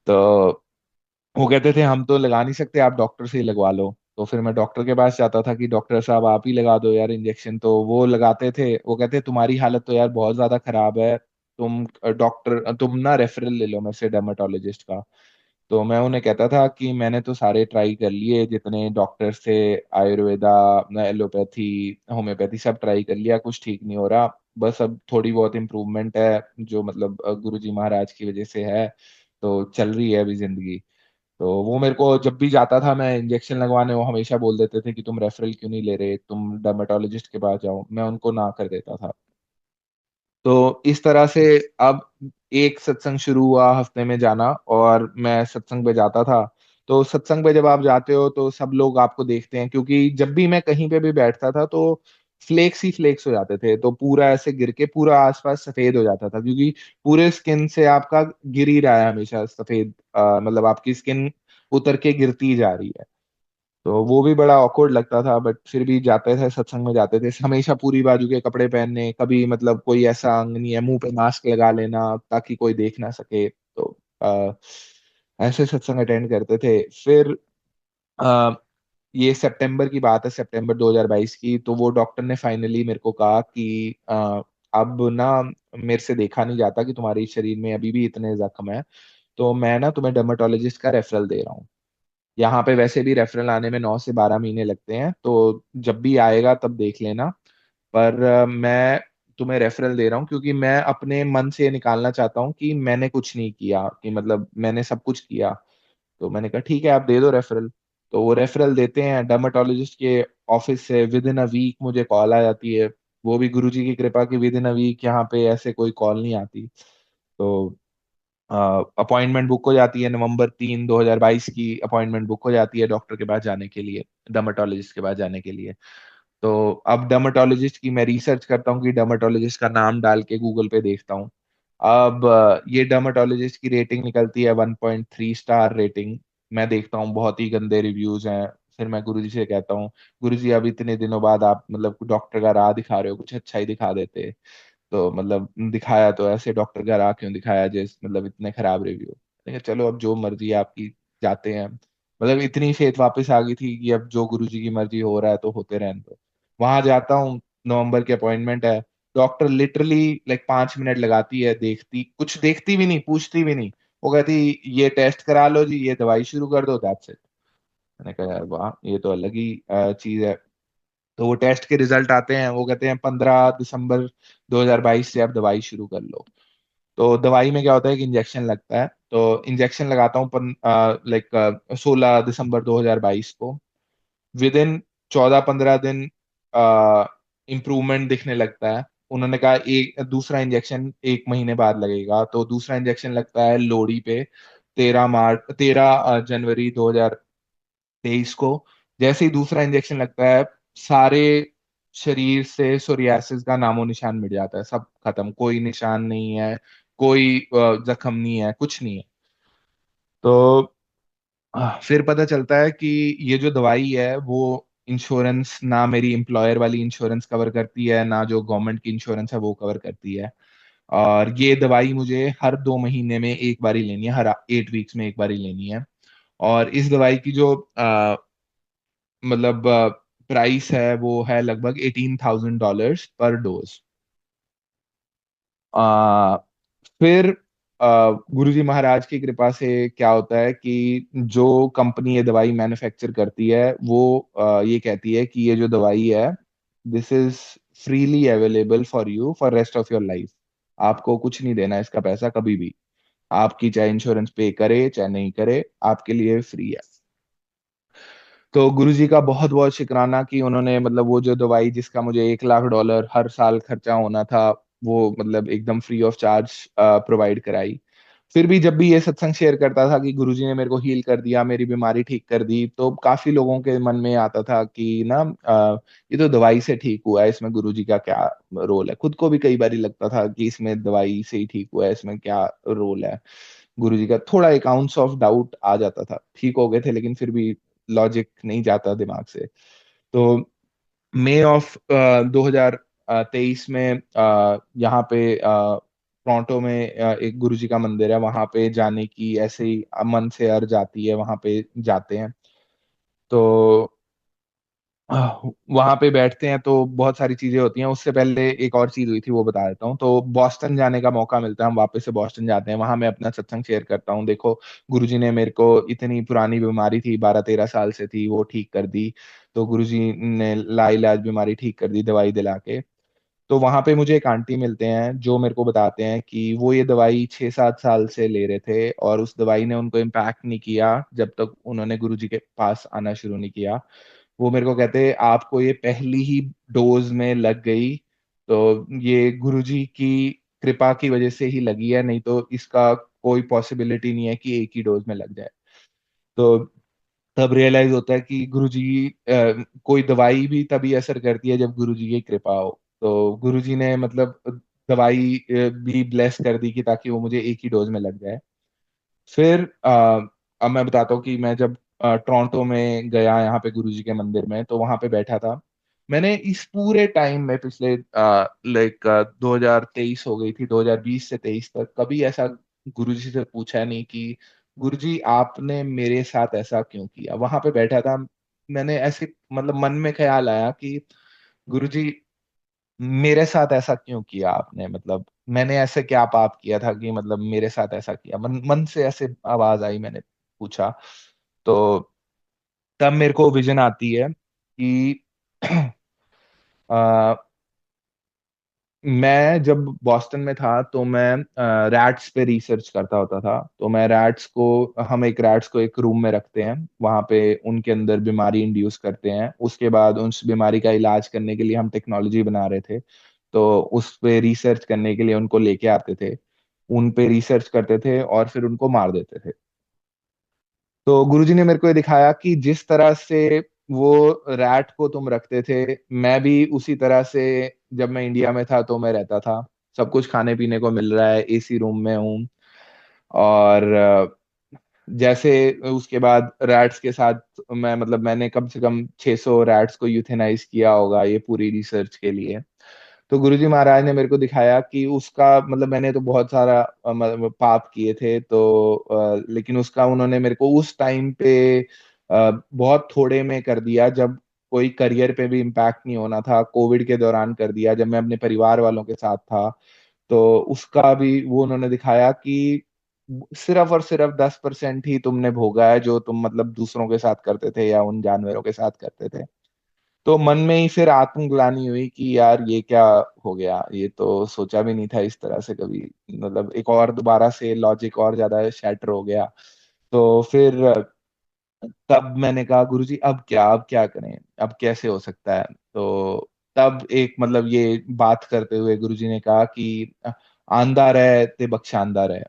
तो वो कहते थे हम तो लगा नहीं सकते, आप डॉक्टर से ही लगवा लो। तो फिर मैं डॉक्टर के पास जाता था कि डॉक्टर साहब आप ही लगा दो यार इंजेक्शन। तो वो लगाते थे। वो कहते तुम्हारी हालत तो यार बहुत ज्यादा खराब है, तुम ना रेफरल ले लो मेरे से डर्मेटोलॉजिस्ट का। तो मैं उन्हें कहता था कि मैंने तो सारे ट्राई कर लिए, जितने डॉक्टर्स थे, आयुर्वेदा, एलोपैथी, होम्योपैथी, सब ट्राई कर लिया, कुछ ठीक नहीं हो रहा। बस अब थोड़ी बहुत इम्प्रूवमेंट है, जो मतलब गुरुजी महाराज की वजह से है, तो चल रही है अभी जिंदगी। तो वो मेरे को जब भी जाता था मैं इंजेक्शन लगवाने, वो हमेशा बोल देते थे कि तुम रेफरल क्यों नहीं ले रहे, तुम डर्मेटोलॉजिस्ट के पास जाओ। मैं उनको ना कर देता था। तो इस तरह से अब एक सत्संग शुरू हुआ हफ्ते में जाना, और मैं सत्संग पे जाता था। तो सत्संग पे जब आप जाते हो तो सब लोग आपको देखते हैं, क्योंकि जब भी मैं कहीं पे भी बैठता था तो फ्लेक्स ही फ्लेक्स हो जाते थे, तो पूरा ऐसे गिर के पूरा आसपास सफेद हो जाता था, क्योंकि पूरे स्किन से आपका गिर ही रहा है हमेशा सफेद, मतलब आपकी स्किन उतर के गिरती जा रही है। तो वो भी बड़ा ऑकवर्ड लगता था, बट फिर भी जाते थे, सत्संग में जाते थे, हमेशा पूरी बाजू के कपड़े पहनने, कभी मतलब कोई ऐसा अंग नहीं है, मुंह पे मास्क लगा लेना ताकि कोई देख ना सके। तो ऐसे सत्संग अटेंड करते थे। फिर आ, ये सितंबर की बात है, सितंबर 2022 की। तो वो डॉक्टर ने फाइनली मेरे को कहा कि अब ना मेरे से देखा नहीं जाता कि तुम्हारे शरीर में अभी भी इतने जख्म है, तो मैं ना तुम्हें डर्मेटोलॉजिस्ट का रेफरल दे रहा हूँ। यहाँ पे वैसे भी रेफरल आने में 9 से 12 महीने लगते हैं, तो जब भी आएगा तब देख लेना। पर मैं तुम्हें रेफरल दे रहा हूँ क्योंकि मैं अपने मन से ये निकालना चाहता हूँ कि मैंने कुछ नहीं किया, कि मतलब मैंने सब कुछ किया। तो मैंने कहा ठीक है, आप दे दो रेफरल। तो वो रेफरल देते हैं डर्मेटोलॉजिस्ट के ऑफिस से। विद इन अ वीक मुझे कॉल आ जाती है। वो भी गुरुजी की कृपा की, विद इन अ वीक यहाँ पे ऐसे कोई कॉल नहीं आती। तो अपॉइंटमेंट बुक हो जाती है, नवंबर 3 2022 की अपॉइंटमेंट बुक हो जाती है डॉक्टर के पास जाने के लिए, डर्मेटोलॉजिस्ट के पास जाने के लिए। तो अब डर्मेटोलॉजिस्ट की मैं रिसर्च करता हूँ कि डर्मेटोलॉजिस्ट का नाम डाल के गूगल पे देखता हूँ। अब ये डर्मेटोलॉजिस्ट की रेटिंग निकलती है 1.3 स्टार रेटिंग। मैं देखता हूँ बहुत ही गंदे रिव्यूज हैं। फिर मैं गुरुजी से कहता हूँ, गुरुजी अब इतने दिनों बाद आप मतलब डॉक्टर का राह दिखा रहे हो, कुछ अच्छा ही दिखा देते। तो मतलब दिखाया तो ऐसे डॉक्टर का राह क्यों दिखाया जिस मतलब इतने खराब रिव्यू। देखा चलो अब जो मर्जी है आपकी, जाते हैं। मतलब इतनी फेथ वापस आ गई थी कि अब जो गुरुजी की मर्जी हो रहा है तो होते रहने दो। वहां जाता हूँ, नवंबर की अपॉइंटमेंट है। डॉक्टर लिटरली लाइक 5 मिनट लगाती है, देखती कुछ, देखती भी नहीं, पूछती भी नहीं। वो कहती ये टेस्ट करा लो जी, ये दवाई शुरू कर दो, दैट्स इट। मैंने कहा यार वाह, ये तो अलग ही चीज है। तो वो टेस्ट के रिजल्ट आते हैं, वो कहते हैं 15 दिसंबर 2022 से आप दवाई शुरू कर लो। तो दवाई में क्या होता है कि इंजेक्शन लगता है। तो इंजेक्शन लगाता हूँ लाइक 16 दिसंबर 2022 को। विद इन 14-15 दिन इम्प्रूवमेंट दिखने लगता है। उन्होंने कहा एक दूसरा इंजेक्शन 1 महीने बाद लगेगा। तो दूसरा इंजेक्शन लगता है लोहड़ी पे, 13 जनवरी 2023 को। जैसे ही दूसरा इंजेक्शन लगता है, सारे शरीर से सोरियासिस का नामो निशान मिट जाता है, सब खत्म, कोई निशान नहीं है, कोई जख्म नहीं है, कुछ नहीं है। तो फिर पता चलता है कि ये जो दवाई है वो इंश्योरेंस ना मेरी एम्प्लॉयर वाली इंश्योरेंस कवर करती है, ना जो गवर्नमेंट की इंश्योरेंस है वो कवर करती है। और ये दवाई मुझे हर 2 महीने में एक बार ही लेनी है, हर 8 वीक्स में एक बार ही लेनी है। और इस दवाई की जो मतलब प्राइस है वो है लगभग $18,000 पर डोज। आ, फिर गुरुजी महाराज की कृपा से क्या होता है कि जो कंपनी ये दवाई मैन्युफैक्चर करती है वो ये कहती है कि ये जो दवाई है, this is freely available for you for rest of your life. आपको कुछ नहीं देना इसका पैसा कभी भी। आपकी चाहे इंश्योरेंस पे करे चाहे नहीं करे, आपके लिए फ्री है। तो गुरुजी का बहुत बहुत शुक्राना कि उन्होंने मतलब वो जो दवाई जिसका मुझे $1 लाख हर साल खर्चा होना था, वो मतलब एकदम फ्री ऑफ चार्ज प्रोवाइड कराई। फिर भी जब भी ये सत्संग शेयर करता था कि गुरुजी ने मेरे को हील कर दिया, मेरी बीमारी ठीक कर दी, तो काफी लोगों के मन में आता था कि ना ये तो दवाई से ठीक हुआ है, इसमें गुरुजी का क्या रोल है। खुद को भी कई बार लगता था कि इसमें दवाई से ही ठीक हुआ है, इसमें क्या रोल है गुरुजी का। थोड़ा एक आउंस ऑफ डाउट आ जाता था। ठीक हो गए थे लेकिन फिर भी लॉजिक नहीं जाता दिमाग से। तो मई ऑफ 2023 में यहाँ पे टोरंटो में एक गुरुजी का मंदिर है, वहां पे जाने की ऐसे ही मन से अर्ज आती है, वहां पे जाते हैं। तो वहां पे बैठते हैं तो बहुत सारी चीजें होती हैं। उससे पहले एक और चीज हुई थी वो बता देता हूँ। तो बॉस्टन जाने का मौका मिलता है, हम वापस से बॉस्टन जाते हैं, वहां मैं अपना सत्संग शेयर करता हूँ। देखो, गुरुजी ने मेरे को इतनी पुरानी बीमारी थी, 12-13 साल से थी, वो ठीक कर दी। तो गुरुजी ने लाइलाज बीमारी ठीक कर दी दवाई दिला के। तो वहां पे मुझे एक आंटी मिलते हैं जो मेरे को बताते हैं कि वो ये दवाई 6-7 साल से ले रहे थे और उस दवाई ने उनको इम्पैक्ट नहीं किया जब तक उन्होंने गुरुजी के पास आना शुरू नहीं किया। वो मेरे को कहते आपको ये पहली ही डोज में लग गई, तो ये गुरुजी की कृपा की वजह से ही लगी है, नहीं तो इसका कोई पॉसिबिलिटी नहीं है कि एक ही डोज में लग जाए। तो तब रियलाइज होता है कि गुरुजी कोई दवाई भी तभी असर करती है जब गुरुजी की कृपा हो। तो गुरुजी ने मतलब दवाई भी ब्लेस कर दी कि ताकि वो मुझे एक ही डोज में लग जाए। फिर अब मैं बताता हूँ कि मैं जब टोरंटो में गया यहाँ पे गुरुजी के मंदिर में, तो वहां पे बैठा था। मैंने इस पूरे टाइम में पिछले 2023 हो गई थी, 2020 से 23 तक कभी ऐसा गुरुजी से पूछा नहीं कि गुरुजी आपने मेरे साथ ऐसा क्यों किया। वहां पे बैठा था, मैंने ऐसे मतलब मन में ख्याल आया कि गुरुजी मेरे साथ ऐसा क्यों किया आपने, मतलब मैंने ऐसे क्या पाप किया था कि मतलब मेरे साथ ऐसा किया। मन मन से ऐसे आवाज आई, मैंने पूछा। तो तब मेरे को विजन आती है कि अ, मैं जब बॉस्टन में था तो मैं रैट्स पे रिसर्च करता होता था। तो मैं रैट्स को हम एक रैट्स को एक रूम में रखते हैं, वहां पे उनके अंदर बीमारी इंड्यूस करते हैं, उसके बाद उस बीमारी का इलाज करने के लिए हम टेक्नोलॉजी बना रहे थे। तो उस पे रिसर्च करने के लिए उनको लेके आते थे, उन पे रिसर्च करते थे और फिर उनको मार देते थे। तो गुरुजी ने मेरे को ये दिखाया कि जिस तरह से वो रैट को तुम रखते थे, मैं भी उसी तरह से जब मैं इंडिया में था तो मैं रहता था। सब कुछ खाने पीने को मिल रहा है, एसी रूम में हूँ। और जैसे उसके बाद रैट्स के साथ मैं मतलब मैंने कम से कम 600 रैट्स को यूथेनाइज किया होगा ये पूरी रिसर्च के लिए। तो गुरुजी महाराज ने मेरे को दिखाया कि उसका मतलब मैंने तो बहुत सारा मतलब पाप किए थे, तो लेकिन उसका उन्होंने मेरे को उस टाइम पे बहुत थोड़े में कर दिया, जब कोई करियर पे भी इम्पैक्ट नहीं होना था। कोविड के दौरान कर दिया जब मैं अपने परिवार वालों के साथ था। तो उसका भी वो उन्होंने दिखाया कि सिर्फ और सिर्फ 10% ही तुमने भोगा है जो तुम मतलब दूसरों के साथ करते थे या उन जानवरों के साथ करते थे। तो मन में ही फिर आत्मग्लानि हुई कि यार ये क्या हो गया, ये तो सोचा भी नहीं था इस तरह से कभी। मतलब एक और दोबारा से लॉजिक और ज्यादा शैटर हो गया। तो फिर तब मैंने कहा गुरुजी अब क्या करें, अब कैसे हो सकता है। तो तब एक मतलब ये बात करते हुए गुरुजी ने कहा कि आंदा रहे ते बख्शांदा रहे।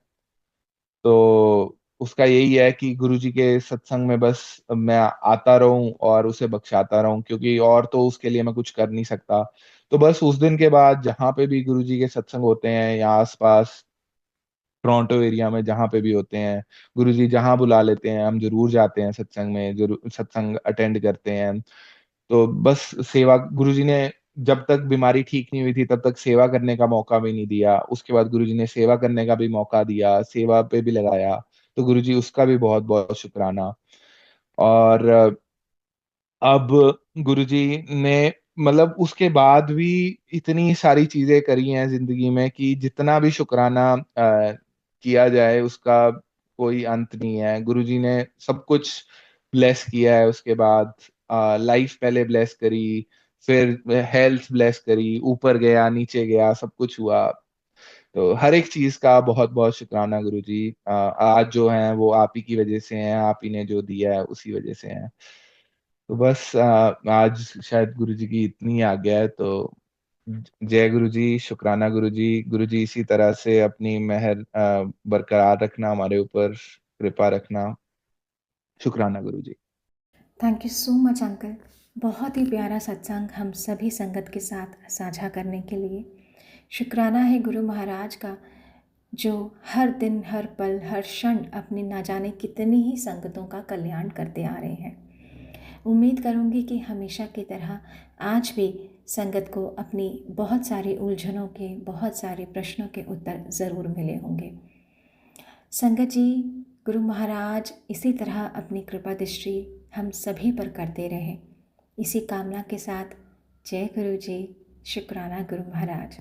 तो उसका यही है कि गुरुजी के सत्संग में बस मैं आता रहूं और उसे बख्शाता रहूं, क्योंकि और तो उसके लिए मैं कुछ कर नहीं सकता। तो बस उस दिन के बाद जहां पे भी गुरुजी के सत्संग होते हैं या आसपास टोरंटो एरिया में जहां पे भी होते हैं, गुरुजी जहां बुला लेते हैं हम जरूर जाते हैं सत्संग में, जरूर सत्संग अटेंड करते हैं। तो बस सेवा गुरुजी ने जब तक बीमारी ठीक नहीं हुई थी तब तक सेवा करने का मौका भी नहीं दिया। उसके बाद गुरुजी ने सेवा करने का भी मौका दिया, सेवा पे भी लगाया। तो गुरुजी उसका भी बहुत बहुत शुक्राना। और अब गुरुजी ने मतलब उसके बाद भी इतनी सारी चीजें करी हैं जिंदगी में कि जितना भी शुक्राना किया जाए उसका कोई अंत नहीं है। गुरुजी ने सब कुछ ब्लेस किया है। उसके बाद लाइफ पहले ब्लेस करी, फिर हेल्थ ब्लेस करी, ऊपर गया नीचे गया सब कुछ हुआ। तो हर एक चीज़ का बहुत-बहुत शुक्राना गुरुजी। आज जो हैं वो आप ही की वज़ह से हैं, आप ही ने जो दिया है उसी वज़ह से हैं। तो बस आज शायद गुरुजी की इतनी आज्ञा है, तो जय गुरुजी, शुक्राना गुरुजी। गुरुजी इसी तरह से अपनी मेहर बरकरार रखना हमारे ऊपर, कृपा रखना। शुक्राना Guruji. Thank you so much uncle. बहुत ही प्यारा सत्संग हम सभी संगत के साथ साझा करने के लिए। शुक्राना है गुरु महाराज का, जो हर दिन, हर पल, हर क्षण अपनी ना जाने कितनी ही संगतों का कल्याण करते आ रहे हैं। उम्मीद करूंगी कि हमेशा की तरह आज भी संगत को अपनी बहुत सारी उलझनों के, बहुत सारे प्रश्नों के उत्तर ज़रूर मिले होंगे। संगत जी, गुरु महाराज इसी तरह अपनी कृपा दृष्टि हम सभी पर करते रहें, इसी कामना के साथ जय गुरु जी। शुक्राना गुरु महाराज।